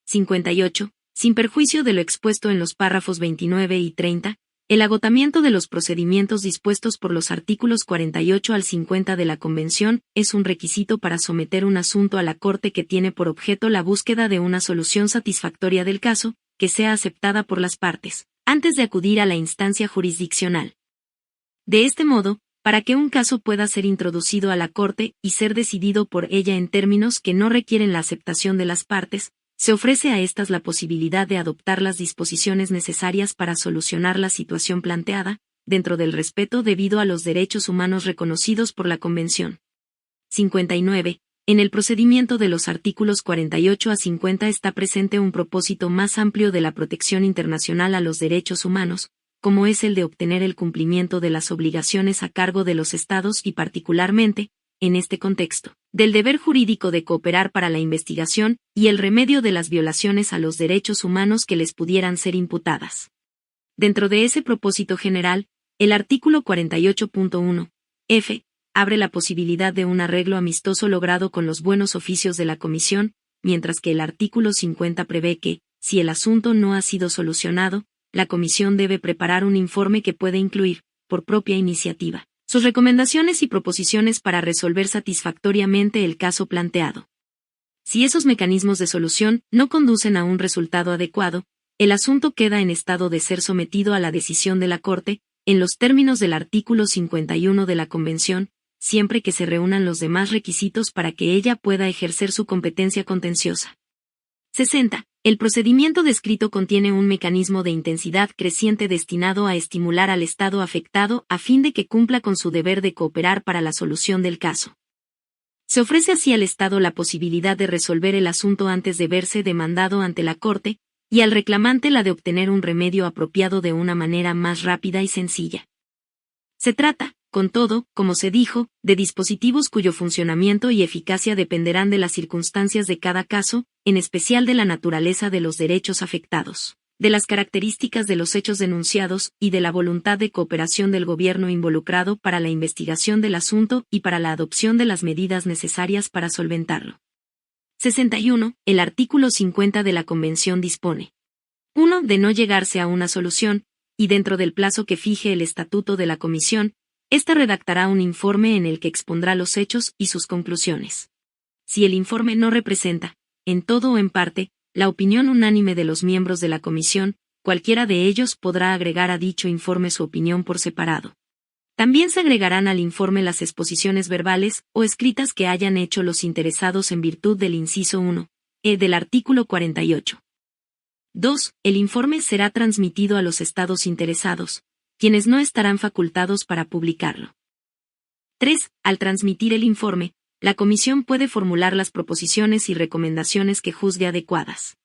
58. Sin perjuicio de lo expuesto en los párrafos 29 y 30, el agotamiento de los procedimientos dispuestos por los artículos 48 al 50 de la Convención es un requisito para someter un asunto a la Corte que tiene por objeto la búsqueda de una solución satisfactoria del caso, que sea aceptada por las partes, antes de acudir a la instancia jurisdiccional. De este modo, para que un caso pueda ser introducido a la Corte y ser decidido por ella en términos que no requieren la aceptación de las partes, se ofrece a estas la posibilidad de adoptar las disposiciones necesarias para solucionar la situación planteada, dentro del respeto debido a los derechos humanos reconocidos por la Convención. 59. En el procedimiento de los artículos 48 a 50 está presente un propósito más amplio de la protección internacional a los derechos humanos, como es el de obtener el cumplimiento de las obligaciones a cargo de los Estados y particularmente, en este contexto, del deber jurídico de cooperar para la investigación y el remedio de las violaciones a los derechos humanos que les pudieran ser imputadas. Dentro de ese propósito general, el artículo 48.1 f abre la posibilidad de un arreglo amistoso logrado con los buenos oficios de la Comisión, mientras que el artículo 50 prevé que, si el asunto no ha sido solucionado, la Comisión debe preparar un informe que puede incluir, por propia iniciativa, sus recomendaciones y proposiciones para resolver satisfactoriamente el caso planteado. Si esos mecanismos de solución no conducen a un resultado adecuado, el asunto queda en estado de ser sometido a la decisión de la Corte, en los términos del artículo 51 de la Convención, siempre que se reúnan los demás requisitos para que ella pueda ejercer su competencia contenciosa. 60. El procedimiento descrito contiene un mecanismo de intensidad creciente destinado a estimular al Estado afectado a fin de que cumpla con su deber de cooperar para la solución del caso. Se ofrece así al Estado la posibilidad de resolver el asunto antes de verse demandado ante la Corte, y al reclamante la de obtener un remedio apropiado de una manera más rápida y sencilla. Se trata, con todo, como se dijo, de dispositivos cuyo funcionamiento y eficacia dependerán de las circunstancias de cada caso, en especial de la naturaleza de los derechos afectados, de las características de los hechos denunciados y de la voluntad de cooperación del gobierno involucrado para la investigación del asunto y para la adopción de las medidas necesarias para solventarlo. 61. El artículo 50 de la Convención dispone: 1. De no llegarse a una solución, y dentro del plazo que fije el Estatuto de la Comisión, ésta redactará un informe en el que expondrá los hechos y sus conclusiones. Si el informe no representa, en todo o en parte, la opinión unánime de los miembros de la Comisión, cualquiera de ellos podrá agregar a dicho informe su opinión por separado. También se agregarán al informe las exposiciones verbales o escritas que hayan hecho los interesados en virtud del inciso 1, del artículo 48. 2. El informe será transmitido a los estados interesados, quienes no estarán facultados para publicarlo. 3. Al transmitir el informe, la Comisión puede formular las proposiciones y recomendaciones que juzgue adecuadas.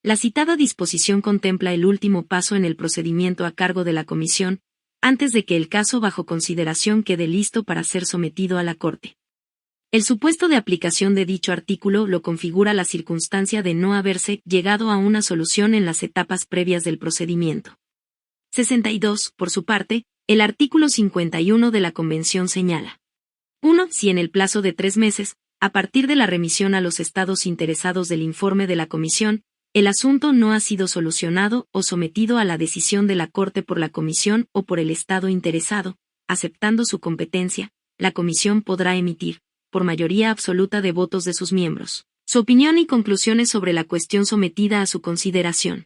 La citada disposición contempla el último paso en el procedimiento a cargo de la Comisión, antes de que el caso bajo consideración quede listo para ser sometido a la Corte. El supuesto de aplicación de dicho artículo lo configura la circunstancia de no haberse llegado a una solución en las etapas previas del procedimiento. 62. Por su parte, el artículo 51 de la Convención señala: 1. Si en el plazo de 3 meses, a partir de la remisión a los estados interesados del informe de la Comisión, el asunto no ha sido solucionado o sometido a la decisión de la Corte por la Comisión o por el estado interesado, aceptando su competencia, la Comisión podrá emitir, por mayoría absoluta de votos de sus miembros, su opinión y conclusiones sobre la cuestión sometida a su consideración.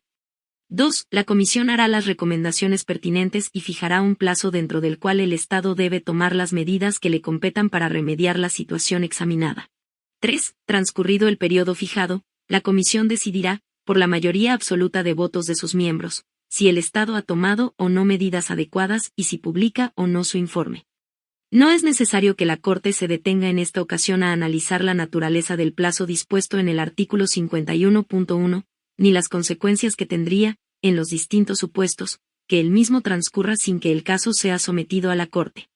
2. La Comisión hará las recomendaciones pertinentes y fijará un plazo dentro del cual el Estado debe tomar las medidas que le competan para remediar la situación examinada. 3. Transcurrido el periodo fijado, la Comisión decidirá, por la mayoría absoluta de votos de sus miembros, si el Estado ha tomado o no medidas adecuadas y si publica o no su informe. No es necesario que la Corte se detenga en esta ocasión a analizar la naturaleza del plazo dispuesto en el artículo 51.1, ni las consecuencias que tendría, en los distintos supuestos, que el mismo transcurra sin que el caso sea sometido a la Corte.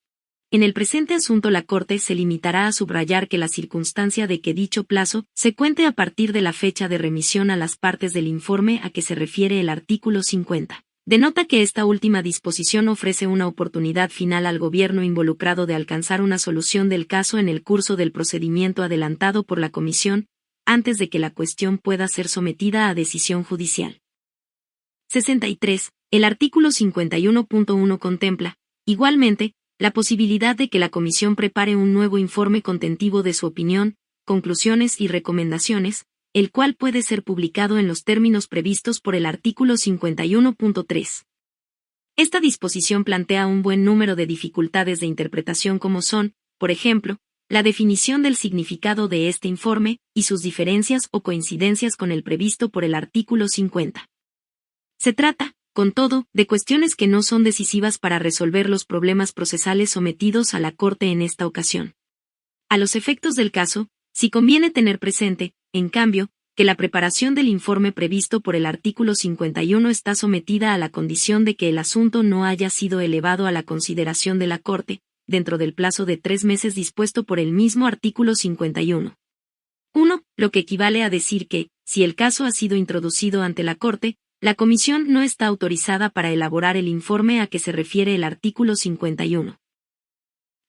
En el presente asunto la Corte se limitará a subrayar que la circunstancia de que dicho plazo se cuente a partir de la fecha de remisión a las partes del informe a que se refiere el artículo 50. Denota que esta última disposición ofrece una oportunidad final al gobierno involucrado de alcanzar una solución del caso en el curso del procedimiento adelantado por la Comisión, antes de que la cuestión pueda ser sometida a decisión judicial. 63. El artículo 51.1 contempla, igualmente, la posibilidad de que la Comisión prepare un nuevo informe contentivo de su opinión, conclusiones y recomendaciones, el cual puede ser publicado en los términos previstos por el artículo 51.3. Esta disposición plantea un buen número de dificultades de interpretación como son, por ejemplo, la definición del significado de este informe y sus diferencias o coincidencias con el previsto por el artículo 50. Se trata, con todo, de cuestiones que no son decisivas para resolver los problemas procesales sometidos a la Corte en esta ocasión. A los efectos del caso, sí conviene tener presente, en cambio, que la preparación del informe previsto por el artículo 51 está sometida a la condición de que el asunto no haya sido elevado a la consideración de la Corte, dentro del plazo de 3 meses dispuesto por el mismo artículo 51. 1. Lo que equivale a decir que, si el caso ha sido introducido ante la Corte, la Comisión no está autorizada para elaborar el informe a que se refiere el artículo 51.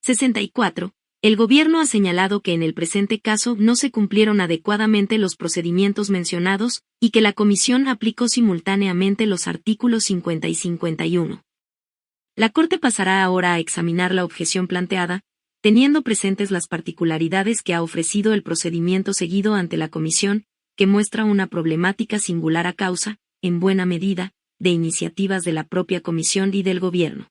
64. El Gobierno ha señalado que en el presente caso no se cumplieron adecuadamente los procedimientos mencionados y que la Comisión aplicó simultáneamente los artículos 50 y 51. La Corte pasará ahora a examinar la objeción planteada, teniendo presentes las particularidades que ha ofrecido el procedimiento seguido ante la Comisión, que muestra una problemática singular a causa, en buena medida, de iniciativas de la propia Comisión y del Gobierno.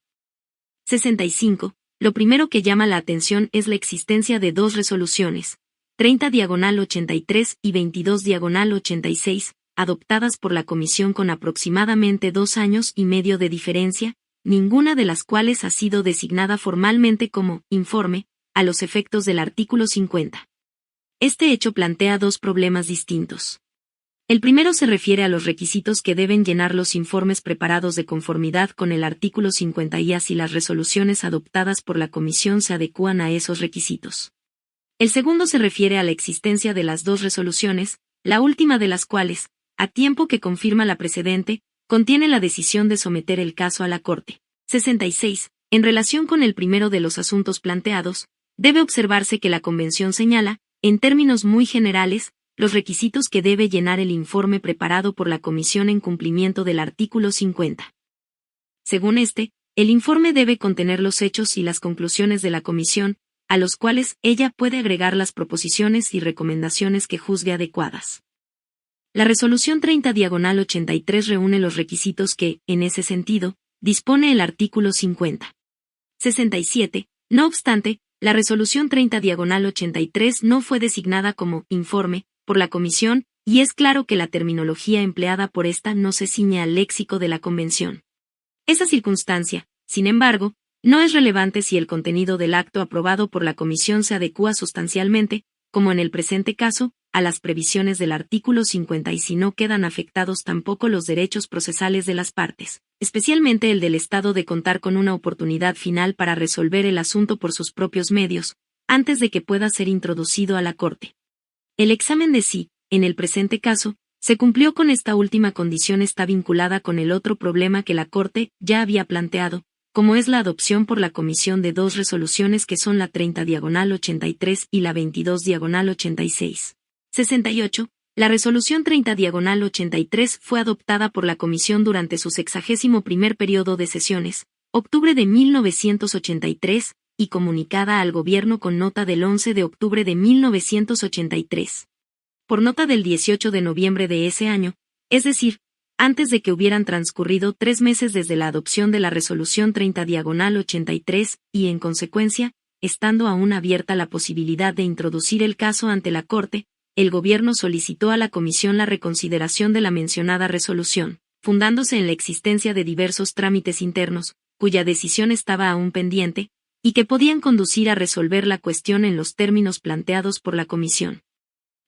65. Lo primero que llama la atención es la existencia de dos resoluciones, 30/83 y 22/86, adoptadas por la Comisión con aproximadamente 2 años y medio de diferencia, ninguna de las cuales ha sido designada formalmente como informe, a los efectos del artículo 50. Este hecho plantea dos problemas distintos. El primero se refiere a los requisitos que deben llenar los informes preparados de conformidad con el artículo 50 y si las resoluciones adoptadas por la Comisión se adecúan a esos requisitos. El segundo se refiere a la existencia de las dos resoluciones, la última de las cuales, a tiempo que confirma la precedente, contiene la decisión de someter el caso a la Corte. 66. En relación con el primero de los asuntos planteados, debe observarse que la Convención señala, en términos muy generales, los requisitos que debe llenar el informe preparado por la Comisión en cumplimiento del artículo 50. Según este, el informe debe contener los hechos y las conclusiones de la Comisión, a los cuales ella puede agregar las proposiciones y recomendaciones que juzgue adecuadas. La resolución 30/83 reúne los requisitos que, en ese sentido, dispone el artículo 50. 67. No obstante, la resolución 30/83 no fue designada como informe por la Comisión, y es claro que la terminología empleada por esta no se ciñe al léxico de la Convención. Esa circunstancia, sin embargo, no es relevante si el contenido del acto aprobado por la Comisión se adecúa sustancialmente, como en el presente caso, a las previsiones del artículo 50 y si no quedan afectados tampoco los derechos procesales de las partes, especialmente el del Estado de contar con una oportunidad final para resolver el asunto por sus propios medios, antes de que pueda ser introducido a la Corte. El examen de si, en el presente caso, se cumplió con esta última condición está vinculada con el otro problema que la Corte ya había planteado, como es la adopción por la Comisión de dos resoluciones que son la 30/83 y la 22/86. 68. La resolución 30/83 fue adoptada por la Comisión durante su 61º periodo de sesiones, octubre de 1983, y comunicada al Gobierno con nota del 11 de octubre de 1983. Por nota del 18 de noviembre de ese año, es decir, antes de que hubieran transcurrido 3 meses desde la adopción de la resolución 30/83, y en consecuencia, estando aún abierta la posibilidad de introducir el caso ante la Corte, el Gobierno solicitó a la Comisión la reconsideración de la mencionada resolución, fundándose en la existencia de diversos trámites internos, cuya decisión estaba aún pendiente, y que podían conducir a resolver la cuestión en los términos planteados por la Comisión.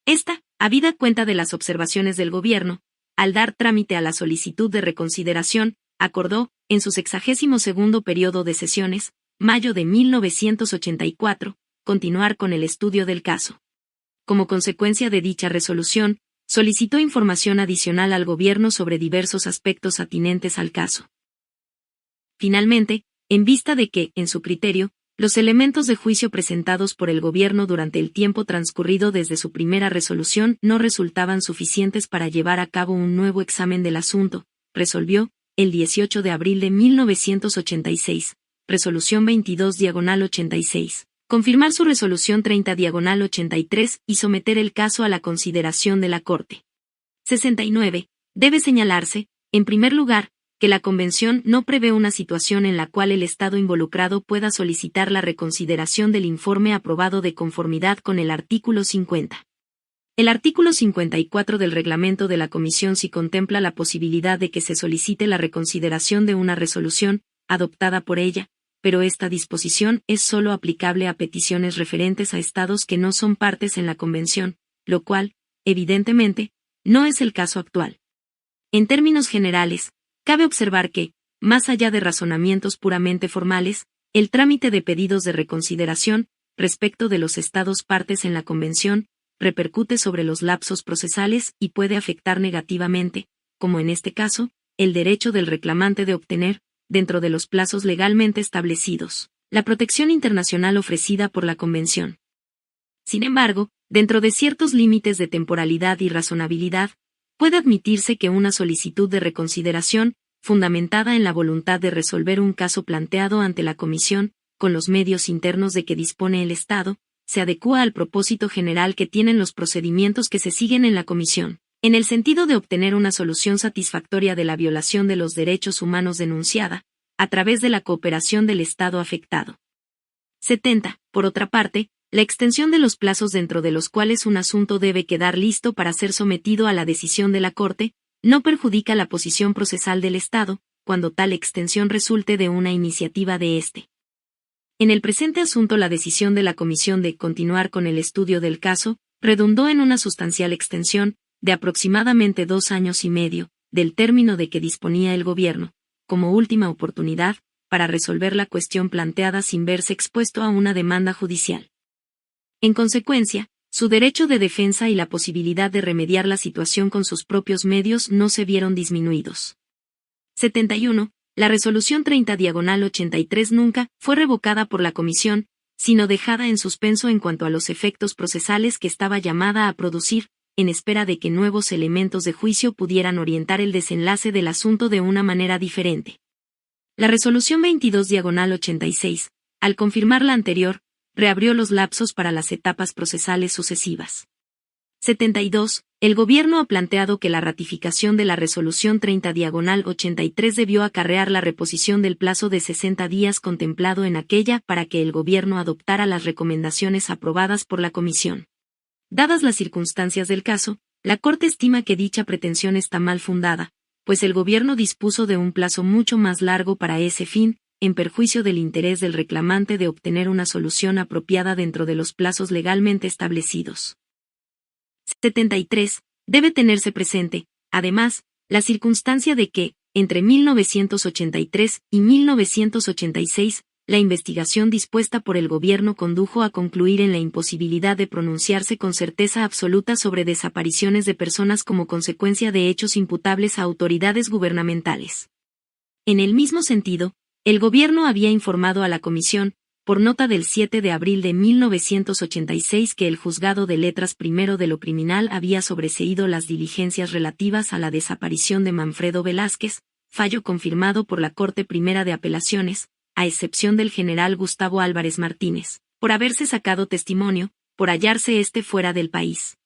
Esta, habida cuenta de las observaciones del Gobierno, al dar trámite a la solicitud de reconsideración, acordó, en su 62º periodo de sesiones, mayo de 1984, continuar con el estudio del caso. Como consecuencia de dicha resolución, solicitó información adicional al gobierno sobre diversos aspectos atinentes al caso. Finalmente, en vista de que, en su criterio, los elementos de juicio presentados por el gobierno durante el tiempo transcurrido desde su primera resolución no resultaban suficientes para llevar a cabo un nuevo examen del asunto, resolvió, el 18 de abril de 1986, resolución 22/86, confirmar su resolución 30/83 y someter el caso a la consideración de la Corte. 69. Debe señalarse, en primer lugar, que la Convención no prevé una situación en la cual el Estado involucrado pueda solicitar la reconsideración del informe aprobado de conformidad con el artículo 50. El artículo 54 del reglamento de la Comisión sí contempla la posibilidad de que se solicite la reconsideración de una resolución, adoptada por ella, pero esta disposición es sólo aplicable a peticiones referentes a estados que no son partes en la Convención, lo cual, evidentemente, no es el caso actual. En términos generales, cabe observar que, más allá de razonamientos puramente formales, el trámite de pedidos de reconsideración, respecto de los estados partes en la Convención, repercute sobre los lapsos procesales y puede afectar negativamente, como en este caso, el derecho del reclamante de obtener, dentro de los plazos legalmente establecidos, la protección internacional ofrecida por la Convención. Sin embargo, dentro de ciertos límites de temporalidad y razonabilidad, puede admitirse que una solicitud de reconsideración, fundamentada en la voluntad de resolver un caso planteado ante la Comisión, con los medios internos de que dispone el Estado, se adecúa al propósito general que tienen los procedimientos que se siguen en la Comisión, en el sentido de obtener una solución satisfactoria de la violación de los derechos humanos denunciada, a través de la cooperación del Estado afectado. 70. Por otra parte, la extensión de los plazos dentro de los cuales un asunto debe quedar listo para ser sometido a la decisión de la Corte, no perjudica la posición procesal del Estado, cuando tal extensión resulte de una iniciativa de éste. En el presente asunto, la decisión de la Comisión de continuar con el estudio del caso redundó en una sustancial extensión, de aproximadamente 2 años y medio, del término de que disponía el Gobierno, como última oportunidad, para resolver la cuestión planteada sin verse expuesto a una demanda judicial. En consecuencia, su derecho de defensa y la posibilidad de remediar la situación con sus propios medios no se vieron disminuidos. 71. La resolución 30/83 nunca fue revocada por la Comisión, sino dejada en suspenso en cuanto a los efectos procesales que estaba llamada a producir, en espera de que nuevos elementos de juicio pudieran orientar el desenlace del asunto de una manera diferente. La resolución 22/86, al confirmar la anterior, reabrió los lapsos para las etapas procesales sucesivas. 72. El Gobierno ha planteado que la ratificación de la resolución 30/83 debió acarrear la reposición del plazo de 60 días contemplado en aquella para que el Gobierno adoptara las recomendaciones aprobadas por la Comisión. Dadas las circunstancias del caso, la Corte estima que dicha pretensión está mal fundada, pues el Gobierno dispuso de un plazo mucho más largo para ese fin, en perjuicio del interés del reclamante de obtener una solución apropiada dentro de los plazos legalmente establecidos. 73. Debe tenerse presente, además, la circunstancia de que, entre 1983 y 1986, la investigación dispuesta por el Gobierno condujo a concluir en la imposibilidad de pronunciarse con certeza absoluta sobre desapariciones de personas como consecuencia de hechos imputables a autoridades gubernamentales. En el mismo sentido, el Gobierno había informado a la Comisión, por nota del 7 de abril de 1986, que el Juzgado de Letras Primero de lo Criminal había sobreseído las diligencias relativas a la desaparición de Manfredo Velázquez, fallo confirmado por la Corte Primera de Apelaciones, a excepción del general Gustavo Álvarez Martínez, por haberse sacado testimonio, por hallarse éste fuera del país.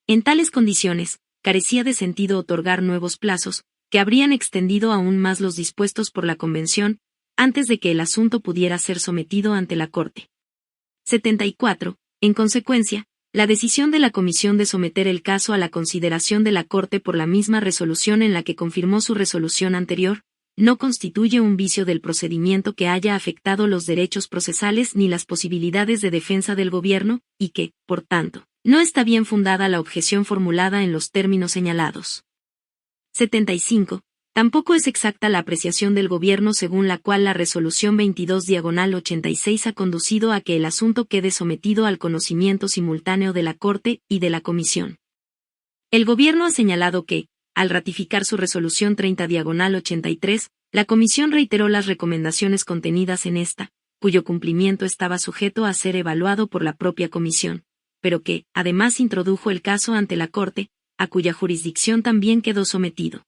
En tales condiciones, carecía de sentido otorgar nuevos plazos, que habrían extendido aún más los dispuestos por la Convención, antes de que el asunto pudiera ser sometido ante la Corte. 74. En consecuencia, la decisión de la Comisión de someter el caso a la consideración de la Corte por la misma resolución en la que confirmó su resolución anterior, no constituye un vicio del procedimiento que haya afectado los derechos procesales ni las posibilidades de defensa del Gobierno, y que, por tanto, no está bien fundada la objeción formulada en los términos señalados. 75. Tampoco es exacta la apreciación del gobierno según la cual la resolución 22/86 ha conducido a que el asunto quede sometido al conocimiento simultáneo de la Corte y de la Comisión. El gobierno ha señalado que, al ratificar su resolución 30/83, la Comisión reiteró las recomendaciones contenidas en esta, cuyo cumplimiento estaba sujeto a ser evaluado por la propia Comisión, pero que, además, introdujo el caso ante la Corte, a cuya jurisdicción también quedó sometido.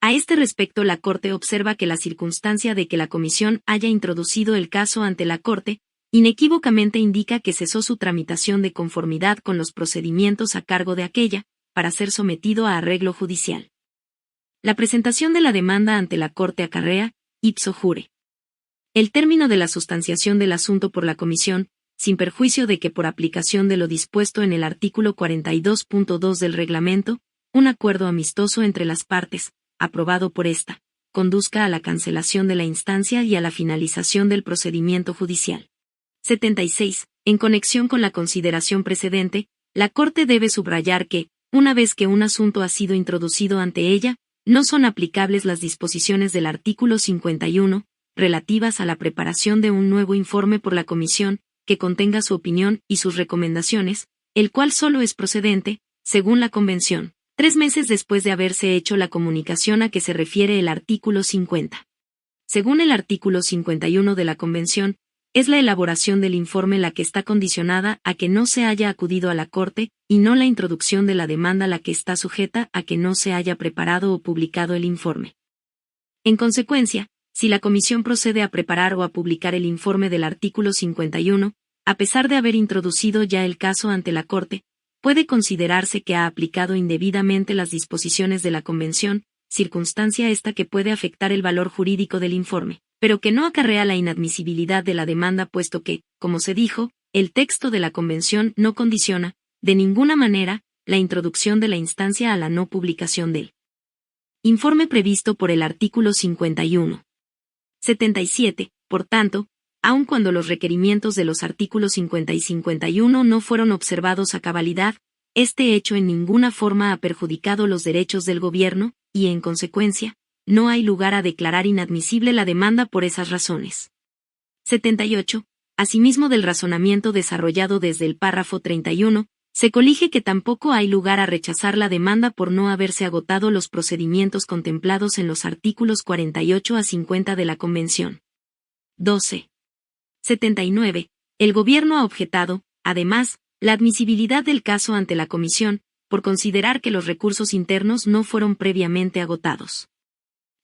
A este respecto, la Corte observa que la circunstancia de que la Comisión haya introducido el caso ante la Corte, inequívocamente indica que cesó su tramitación de conformidad con los procedimientos a cargo de aquella, para ser sometido a arreglo judicial. La presentación de la demanda ante la Corte acarrea, ipso jure, el término de la sustanciación del asunto por la Comisión, sin perjuicio de que por aplicación de lo dispuesto en el artículo 42.2 del reglamento, un acuerdo amistoso entre las partes, aprobado por esta, conduzca a la cancelación de la instancia y a la finalización del procedimiento judicial. 76. En conexión con la consideración precedente, la Corte debe subrayar que, una vez que un asunto ha sido introducido ante ella, no son aplicables las disposiciones del artículo 51, relativas a la preparación de un nuevo informe por la Comisión, que contenga su opinión y sus recomendaciones, el cual solo es procedente, según la Convención, 3 meses después de haberse hecho la comunicación a que se refiere el artículo 50. Según el artículo 51 de la Convención, es la elaboración del informe la que está condicionada a que no se haya acudido a la Corte, y no la introducción de la demanda la que está sujeta a que no se haya preparado o publicado el informe. En consecuencia, si la Comisión procede a preparar o a publicar el informe del artículo 51, a pesar de haber introducido ya el caso ante la Corte, puede considerarse que ha aplicado indebidamente las disposiciones de la Convención, circunstancia esta que puede afectar el valor jurídico del informe, pero que no acarrea la inadmisibilidad de la demanda puesto que, como se dijo, el texto de la Convención no condiciona, de ninguna manera, la introducción de la instancia a la no publicación del informe previsto por el artículo 51. 77. Por tanto, aun cuando los requerimientos de los artículos 50 y 51 no fueron observados a cabalidad, este hecho en ninguna forma ha perjudicado los derechos del gobierno, y en consecuencia, no hay lugar a declarar inadmisible la demanda por esas razones. 78. Asimismo del razonamiento desarrollado desde el párrafo 31, se colige que tampoco hay lugar a rechazar la demanda por no haberse agotado los procedimientos contemplados en los artículos 48 a 50 de la Convención. 12. 79. El Gobierno ha objetado, además, la admisibilidad del caso ante la Comisión, por considerar que los recursos internos no fueron previamente agotados.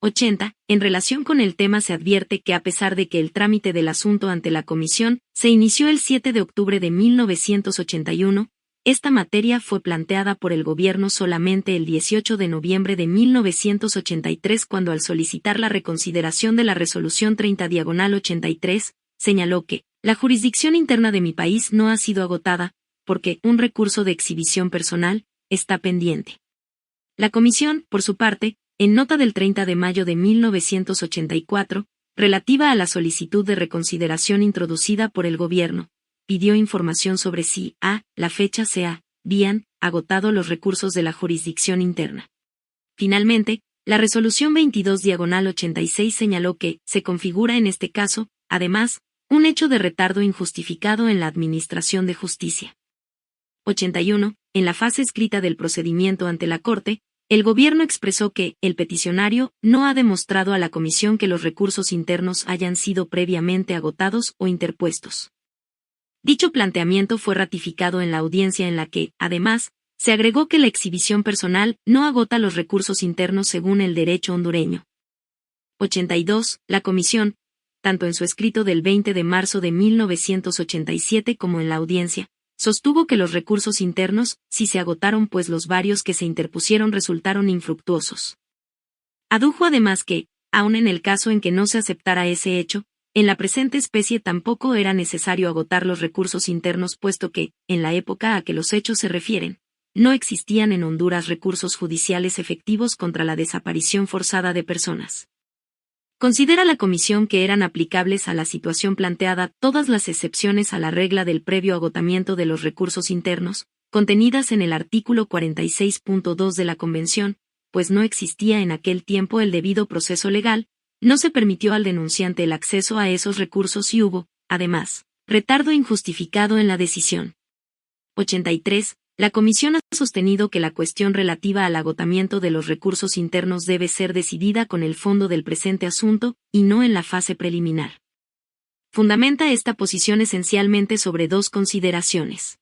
80. En relación con el tema se advierte que a pesar de que el trámite del asunto ante la Comisión se inició el 7 de octubre de 1981, esta materia fue planteada por el Gobierno solamente el 18 de noviembre de 1983 cuando al solicitar la reconsideración de la resolución 30/83, señaló que la jurisdicción interna de mi país no ha sido agotada, porque un recurso de exhibición personal está pendiente. La Comisión, por su parte, en nota del 30 de mayo de 1984, relativa a la solicitud de reconsideración introducida por el Gobierno, pidió información sobre si, a la fecha se habían agotado los recursos de la jurisdicción interna. Finalmente, la resolución 22/86 señaló que se configura en este caso, además, un hecho de retardo injustificado en la administración de justicia. 81. En la fase escrita del procedimiento ante la Corte, el Gobierno expresó que el peticionario no ha demostrado a la Comisión que los recursos internos hayan sido previamente agotados o interpuestos. Dicho planteamiento fue ratificado en la audiencia en la que, además, se agregó que la exhibición personal no agota los recursos internos según el derecho hondureño. 82. La Comisión, tanto en su escrito del 20 de marzo de 1987 como en la audiencia, sostuvo que los recursos internos sí se agotaron pues los varios que se interpusieron resultaron infructuosos. Adujo además que, aun en el caso en que no se aceptara ese hecho, en la presente especie tampoco era necesario agotar los recursos internos puesto que, en la época a que los hechos se refieren, no existían en Honduras recursos judiciales efectivos contra la desaparición forzada de personas. Considera la Comisión que eran aplicables a la situación planteada todas las excepciones a la regla del previo agotamiento de los recursos internos, contenidas en el artículo 46.2 de la Convención, pues no existía en aquel tiempo el debido proceso legal, no se permitió al denunciante el acceso a esos recursos y hubo, además, retardo injustificado en la decisión. 83. La Comisión ha sostenido que la cuestión relativa al agotamiento de los recursos internos debe ser decidida con el fondo del presente asunto, y no en la fase preliminar. Fundamenta esta posición esencialmente sobre dos consideraciones.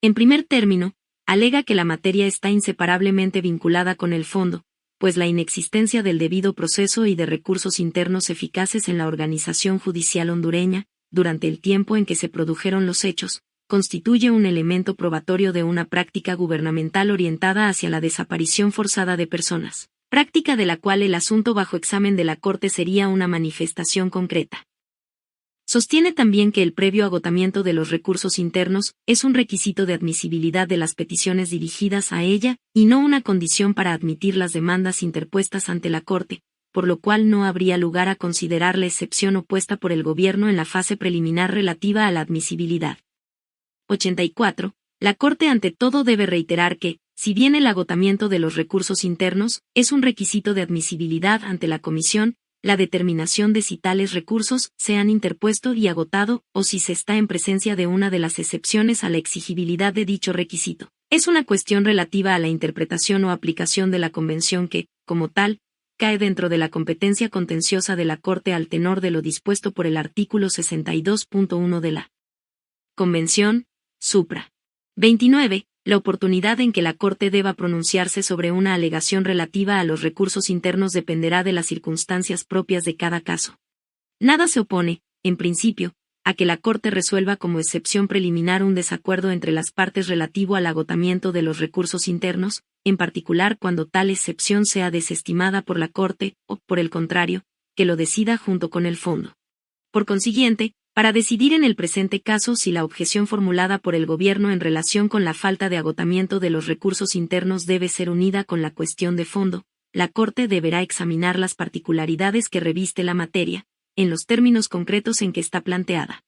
En primer término, alega que la materia está inseparablemente vinculada con el fondo, pues la inexistencia del debido proceso y de recursos internos eficaces en la organización judicial hondureña, durante el tiempo en que se produjeron los hechos, constituye un elemento probatorio de una práctica gubernamental orientada hacia la desaparición forzada de personas, práctica de la cual el asunto bajo examen de la Corte sería una manifestación concreta. Sostiene también que el previo agotamiento de los recursos internos es un requisito de admisibilidad de las peticiones dirigidas a ella, y no una condición para admitir las demandas interpuestas ante la Corte, por lo cual no habría lugar a considerar la excepción opuesta por el Gobierno en la fase preliminar relativa a la admisibilidad. 84. La Corte ante todo debe reiterar que, si bien el agotamiento de los recursos internos es un requisito de admisibilidad ante la Comisión, la determinación de si tales recursos se han interpuesto y agotado, o si se está en presencia de una de las excepciones a la exigibilidad de dicho requisito, es una cuestión relativa a la interpretación o aplicación de la Convención que, como tal, cae dentro de la competencia contenciosa de la Corte al tenor de lo dispuesto por el artículo 62.1 de la Convención, supra. 29. La oportunidad en que la Corte deba pronunciarse sobre una alegación relativa a los recursos internos dependerá de las circunstancias propias de cada caso. Nada se opone, en principio, a que la Corte resuelva como excepción preliminar un desacuerdo entre las partes relativo al agotamiento de los recursos internos, en particular cuando tal excepción sea desestimada por la Corte, o, por el contrario, que lo decida junto con el fondo. Por consiguiente, para decidir en el presente caso si la objeción formulada por el Gobierno en relación con la falta de agotamiento de los recursos internos debe ser unida con la cuestión de fondo, la Corte deberá examinar las particularidades que reviste la materia, en los términos concretos en que está planteada.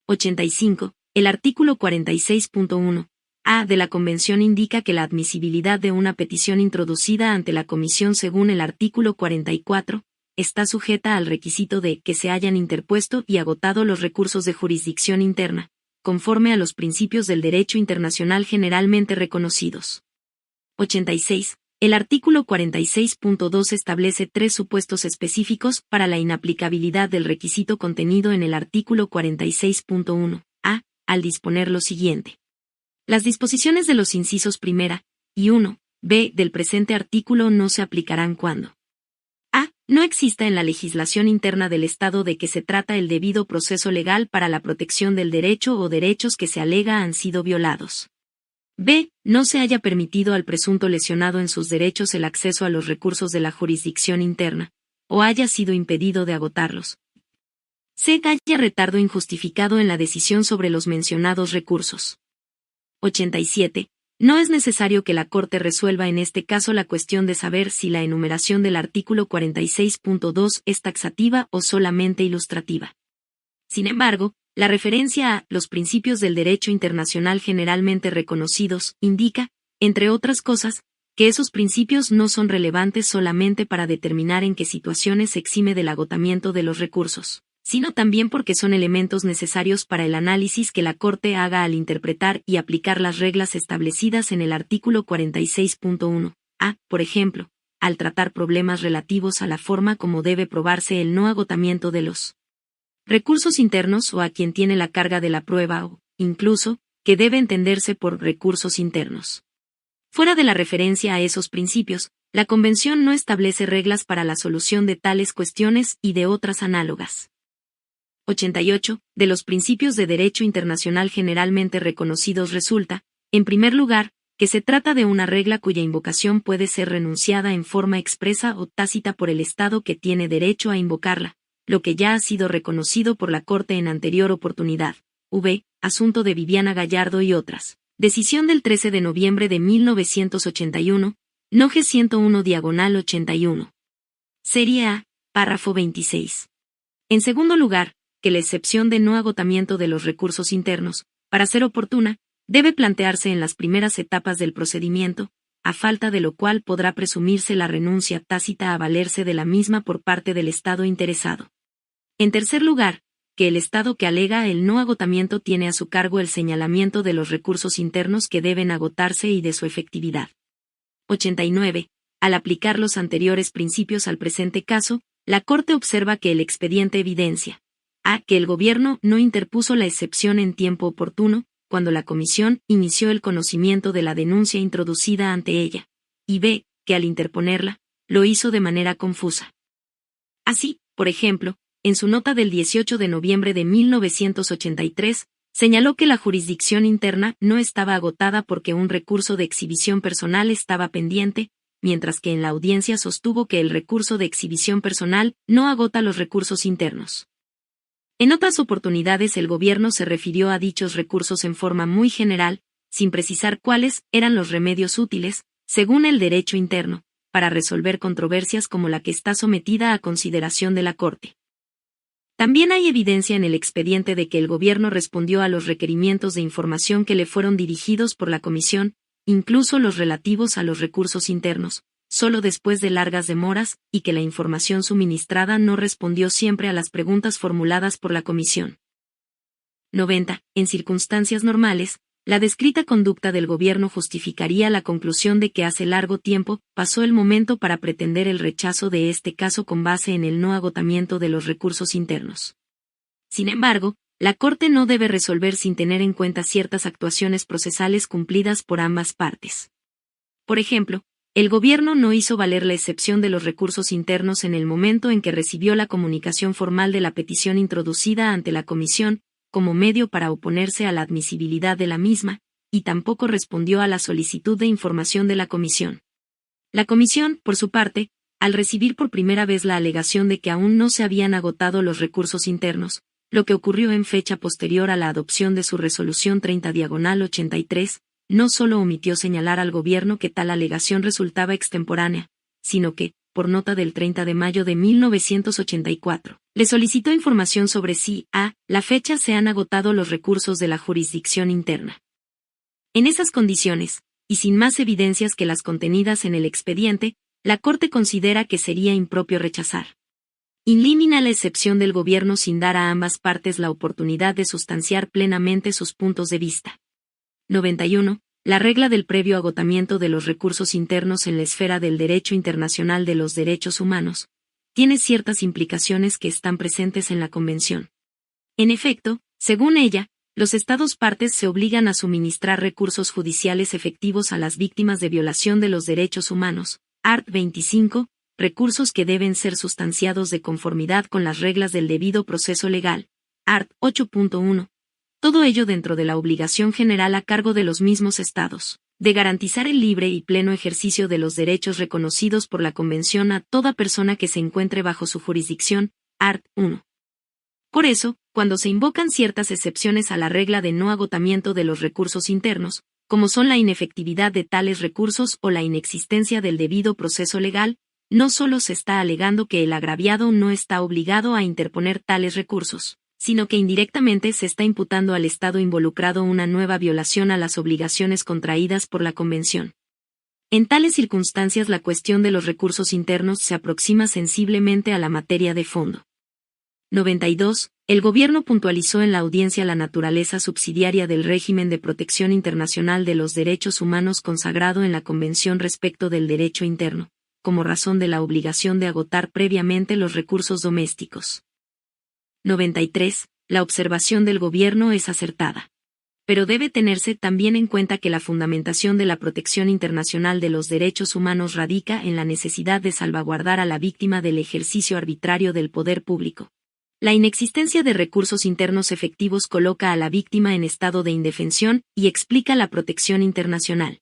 85. El artículo 46.1 A de la Convención indica que la admisibilidad de una petición introducida ante la Comisión según el artículo 44, está sujeta al requisito de que se hayan interpuesto y agotado los recursos de jurisdicción interna, conforme a los principios del derecho internacional generalmente reconocidos. 86. El artículo 46.2 establece tres supuestos específicos para la inaplicabilidad del requisito contenido en el artículo 46.1 A, al disponer lo siguiente. Las disposiciones de los incisos primera y 1, b del presente artículo no se aplicarán cuando a. No exista en la legislación interna del Estado de que se trata el debido proceso legal para la protección del derecho o derechos que se alega han sido violados. b. No se haya permitido al presunto lesionado en sus derechos el acceso a los recursos de la jurisdicción interna, o haya sido impedido de agotarlos. c. Haya retardo injustificado en la decisión sobre los mencionados recursos. 87. No es necesario que la Corte resuelva en este caso la cuestión de saber si la enumeración del artículo 46.2 es taxativa o solamente ilustrativa. Sin embargo, la referencia a los principios del derecho internacional generalmente reconocidos indica, entre otras cosas, que esos principios no son relevantes solamente para determinar en qué situaciones se exime del agotamiento de los recursos, sino también porque son elementos necesarios para el análisis que la Corte haga al interpretar y aplicar las reglas establecidas en el artículo 46.1 A, por ejemplo, al tratar problemas relativos a la forma como debe probarse el no agotamiento de los recursos internos o a quien tiene la carga de la prueba o, incluso, que debe entenderse por recursos internos. Fuera de la referencia a esos principios, la Convención no establece reglas para la solución de tales cuestiones y de otras análogas. 88. De los principios de derecho internacional generalmente reconocidos resulta, en primer lugar, que se trata de una regla cuya invocación puede ser renunciada en forma expresa o tácita por el Estado que tiene derecho a invocarla, lo que ya ha sido reconocido por la Corte en anterior oportunidad. V. Asunto de Viviana Gallardo y otras. Decisión del 13 de noviembre de 1981, Noge 101/81. Serie A, párrafo 26. En segundo lugar, que la excepción de no agotamiento de los recursos internos, para ser oportuna, debe plantearse en las primeras etapas del procedimiento, a falta de lo cual podrá presumirse la renuncia tácita a valerse de la misma por parte del Estado interesado. En tercer lugar, que el Estado que alega el no agotamiento tiene a su cargo el señalamiento de los recursos internos que deben agotarse y de su efectividad. 89. Al aplicar los anteriores principios al presente caso, la Corte observa que el expediente evidencia a. Que el Gobierno no interpuso la excepción en tiempo oportuno, cuando la Comisión inició el conocimiento de la denuncia introducida ante ella, y b. Que al interponerla, lo hizo de manera confusa. Así, por ejemplo, en su nota del 18 de noviembre de 1983, señaló que la jurisdicción interna no estaba agotada porque un recurso de exhibición personal estaba pendiente, mientras que en la audiencia sostuvo que el recurso de exhibición personal no agota los recursos internos. En otras oportunidades el Gobierno se refirió a dichos recursos en forma muy general, sin precisar cuáles eran los remedios útiles, según el derecho interno, para resolver controversias como la que está sometida a consideración de la Corte. También hay evidencia en el expediente de que el Gobierno respondió a los requerimientos de información que le fueron dirigidos por la Comisión, incluso los relativos a los recursos internos, solo después de largas demoras, y que la información suministrada no respondió siempre a las preguntas formuladas por la Comisión. 90. En circunstancias normales, la descrita conducta del Gobierno justificaría la conclusión de que hace largo tiempo pasó el momento para pretender el rechazo de este caso con base en el no agotamiento de los recursos internos. Sin embargo, la Corte no debe resolver sin tener en cuenta ciertas actuaciones procesales cumplidas por ambas partes. Por ejemplo, el Gobierno no hizo valer la excepción de los recursos internos en el momento en que recibió la comunicación formal de la petición introducida ante la Comisión, como medio para oponerse a la admisibilidad de la misma, y tampoco respondió a la solicitud de información de la Comisión. La Comisión, por su parte, al recibir por primera vez la alegación de que aún no se habían agotado los recursos internos, lo que ocurrió en fecha posterior a la adopción de su resolución 30/83, no solo omitió señalar al Gobierno que tal alegación resultaba extemporánea, sino que, por nota del 30 de mayo de 1984, le solicitó información sobre si, a la fecha se han agotado los recursos de la jurisdicción interna. En esas condiciones, y sin más evidencias que las contenidas en el expediente, la Corte considera que sería impropio rechazar in limine la excepción del Gobierno sin dar a ambas partes la oportunidad de sustanciar plenamente sus puntos de vista. 91. La regla del previo agotamiento de los recursos internos en la esfera del derecho internacional de los derechos humanos tiene ciertas implicaciones que están presentes en la Convención. En efecto, según ella, los Estados partes se obligan a suministrar recursos judiciales efectivos a las víctimas de violación de los derechos humanos, art. 25, recursos que deben ser sustanciados de conformidad con las reglas del debido proceso legal, art. 8.1. Todo ello dentro de la obligación general a cargo de los mismos Estados, de garantizar el libre y pleno ejercicio de los derechos reconocidos por la Convención a toda persona que se encuentre bajo su jurisdicción, art. 1. Por eso, cuando se invocan ciertas excepciones a la regla de no agotamiento de los recursos internos, como son la inefectividad de tales recursos o la inexistencia del debido proceso legal, no solo se está alegando que el agraviado no está obligado a interponer tales recursos, sino que indirectamente se está imputando al Estado involucrado una nueva violación a las obligaciones contraídas por la Convención. En tales circunstancias la cuestión de los recursos internos se aproxima sensiblemente a la materia de fondo. 92. El Gobierno puntualizó en la audiencia la naturaleza subsidiaria del régimen de protección internacional de los derechos humanos consagrado en la Convención respecto del derecho interno, como razón de la obligación de agotar previamente los recursos domésticos. 93. La observación del Gobierno es acertada. Pero debe tenerse también en cuenta que la fundamentación de la protección internacional de los derechos humanos radica en la necesidad de salvaguardar a la víctima del ejercicio arbitrario del poder público. La inexistencia de recursos internos efectivos coloca a la víctima en estado de indefensión y explica la protección internacional.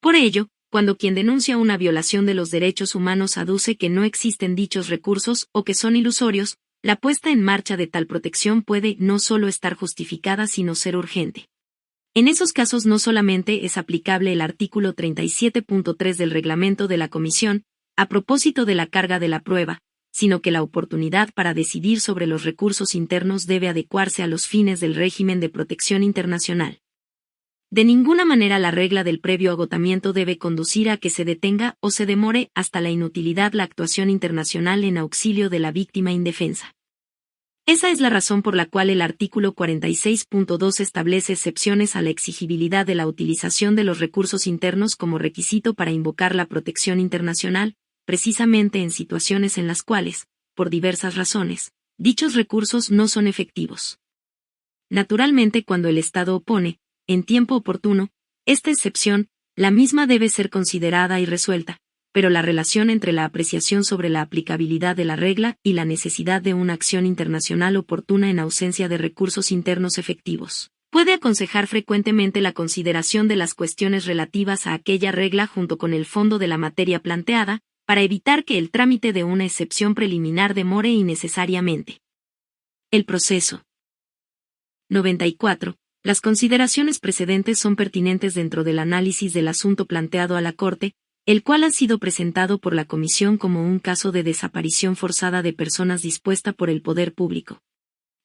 Por ello, cuando quien denuncia una violación de los derechos humanos aduce que no existen dichos recursos o que son ilusorios, la puesta en marcha de tal protección puede no solo estar justificada sino ser urgente. En esos casos no solamente es aplicable el artículo 37.3 del reglamento de la Comisión, a propósito de la carga de la prueba, sino que la oportunidad para decidir sobre los recursos internos debe adecuarse a los fines del régimen de protección internacional. De ninguna manera la regla del previo agotamiento debe conducir a que se detenga o se demore hasta la inutilidad la actuación internacional en auxilio de la víctima indefensa. Esa es la razón por la cual el artículo 46.2 establece excepciones a la exigibilidad de la utilización de los recursos internos como requisito para invocar la protección internacional, precisamente en situaciones en las cuales, por diversas razones, dichos recursos no son efectivos. Naturalmente, cuando el Estado opone, en tiempo oportuno, esta excepción, la misma debe ser considerada y resuelta, pero la relación entre la apreciación sobre la aplicabilidad de la regla y la necesidad de una acción internacional oportuna en ausencia de recursos internos efectivos, puede aconsejar frecuentemente la consideración de las cuestiones relativas a aquella regla junto con el fondo de la materia planteada, para evitar que el trámite de una excepción preliminar demore innecesariamente. El proceso. 94. Las consideraciones precedentes son pertinentes dentro del análisis del asunto planteado a la Corte, el cual ha sido presentado por la Comisión como un caso de desaparición forzada de personas dispuesta por el poder público.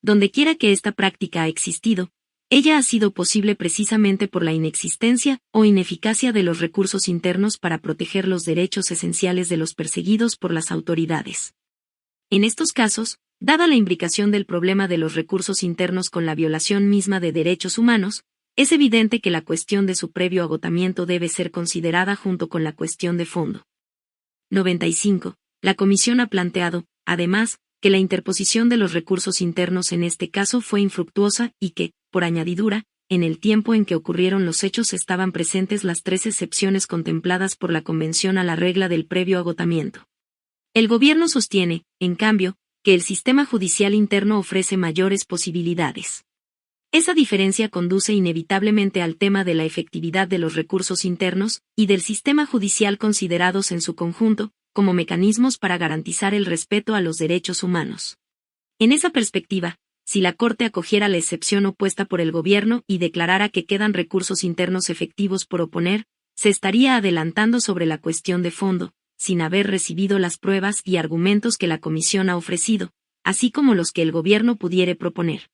Dondequiera que esta práctica ha existido, ella ha sido posible precisamente por la inexistencia o ineficacia de los recursos internos para proteger los derechos esenciales de los perseguidos por las autoridades. En estos casos, dada la imbricación del problema de los recursos internos con la violación misma de derechos humanos, es evidente que la cuestión de su previo agotamiento debe ser considerada junto con la cuestión de fondo. 95. La Comisión ha planteado, además, que la interposición de los recursos internos en este caso fue infructuosa y que, por añadidura, en el tiempo en que ocurrieron los hechos estaban presentes las 3 excepciones contempladas por la Convención a la regla del previo agotamiento. El Gobierno sostiene, en cambio, que el sistema judicial interno ofrece mayores posibilidades. Esa diferencia conduce inevitablemente al tema de la efectividad de los recursos internos y del sistema judicial considerados en su conjunto, como mecanismos para garantizar el respeto a los derechos humanos. En esa perspectiva, si la Corte acogiera la excepción opuesta por el Gobierno y declarara que quedan recursos internos efectivos por oponer, se estaría adelantando sobre la cuestión de fondo, sin haber recibido las pruebas y argumentos que la Comisión ha ofrecido, así como los que el Gobierno pudiere proponer.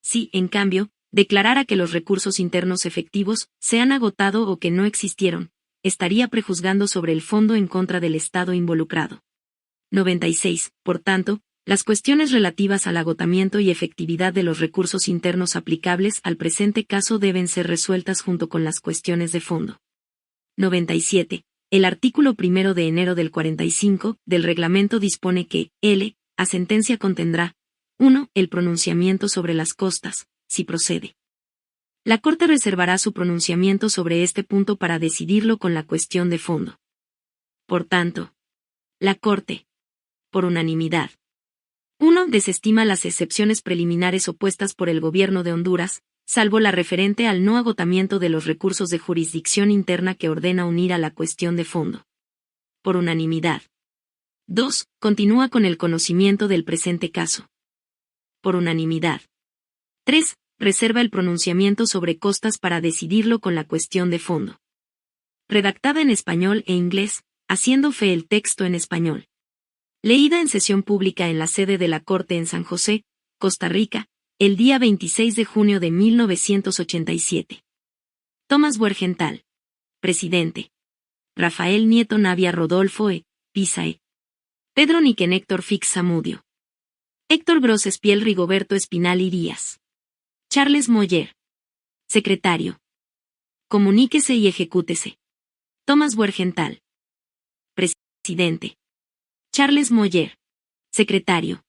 Si, en cambio, declarara que los recursos internos efectivos se han agotado o que no existieron, estaría prejuzgando sobre el fondo en contra del Estado involucrado. 96. Por tanto, las cuestiones relativas al agotamiento y efectividad de los recursos internos aplicables al presente caso deben ser resueltas junto con las cuestiones de fondo. 97. El artículo 1 de enero del 45 del reglamento dispone que, a sentencia contendrá 1. El pronunciamiento sobre las costas, si procede. La Corte reservará su pronunciamiento sobre este punto para decidirlo con la cuestión de fondo. Por tanto, la Corte, por unanimidad, 1. Desestima las excepciones preliminares opuestas por el Gobierno de Honduras, salvo la referente al no agotamiento de los recursos de jurisdicción interna que ordena unir a la cuestión de fondo. Por unanimidad. 2. Continúa con el conocimiento del presente caso. Por unanimidad. 3. Reserva el pronunciamiento sobre costas para decidirlo con la cuestión de fondo. Redactada en español e inglés, haciendo fe el texto en español. Leída en sesión pública en la sede de la Corte en San José, Costa Rica, el día 26 de junio de 1987. Tomás Buergental. Presidente. Rafael Nieto Navia Rodolfo Pisae. Pedro Niquen Héctor Fix Zamudio. Héctor Gros Espiel Rigoberto Espinal Irías. Charles Moller. Secretario. Comuníquese y ejecútese. Tomás Buergental. Presidente. Charles Moller. Secretario.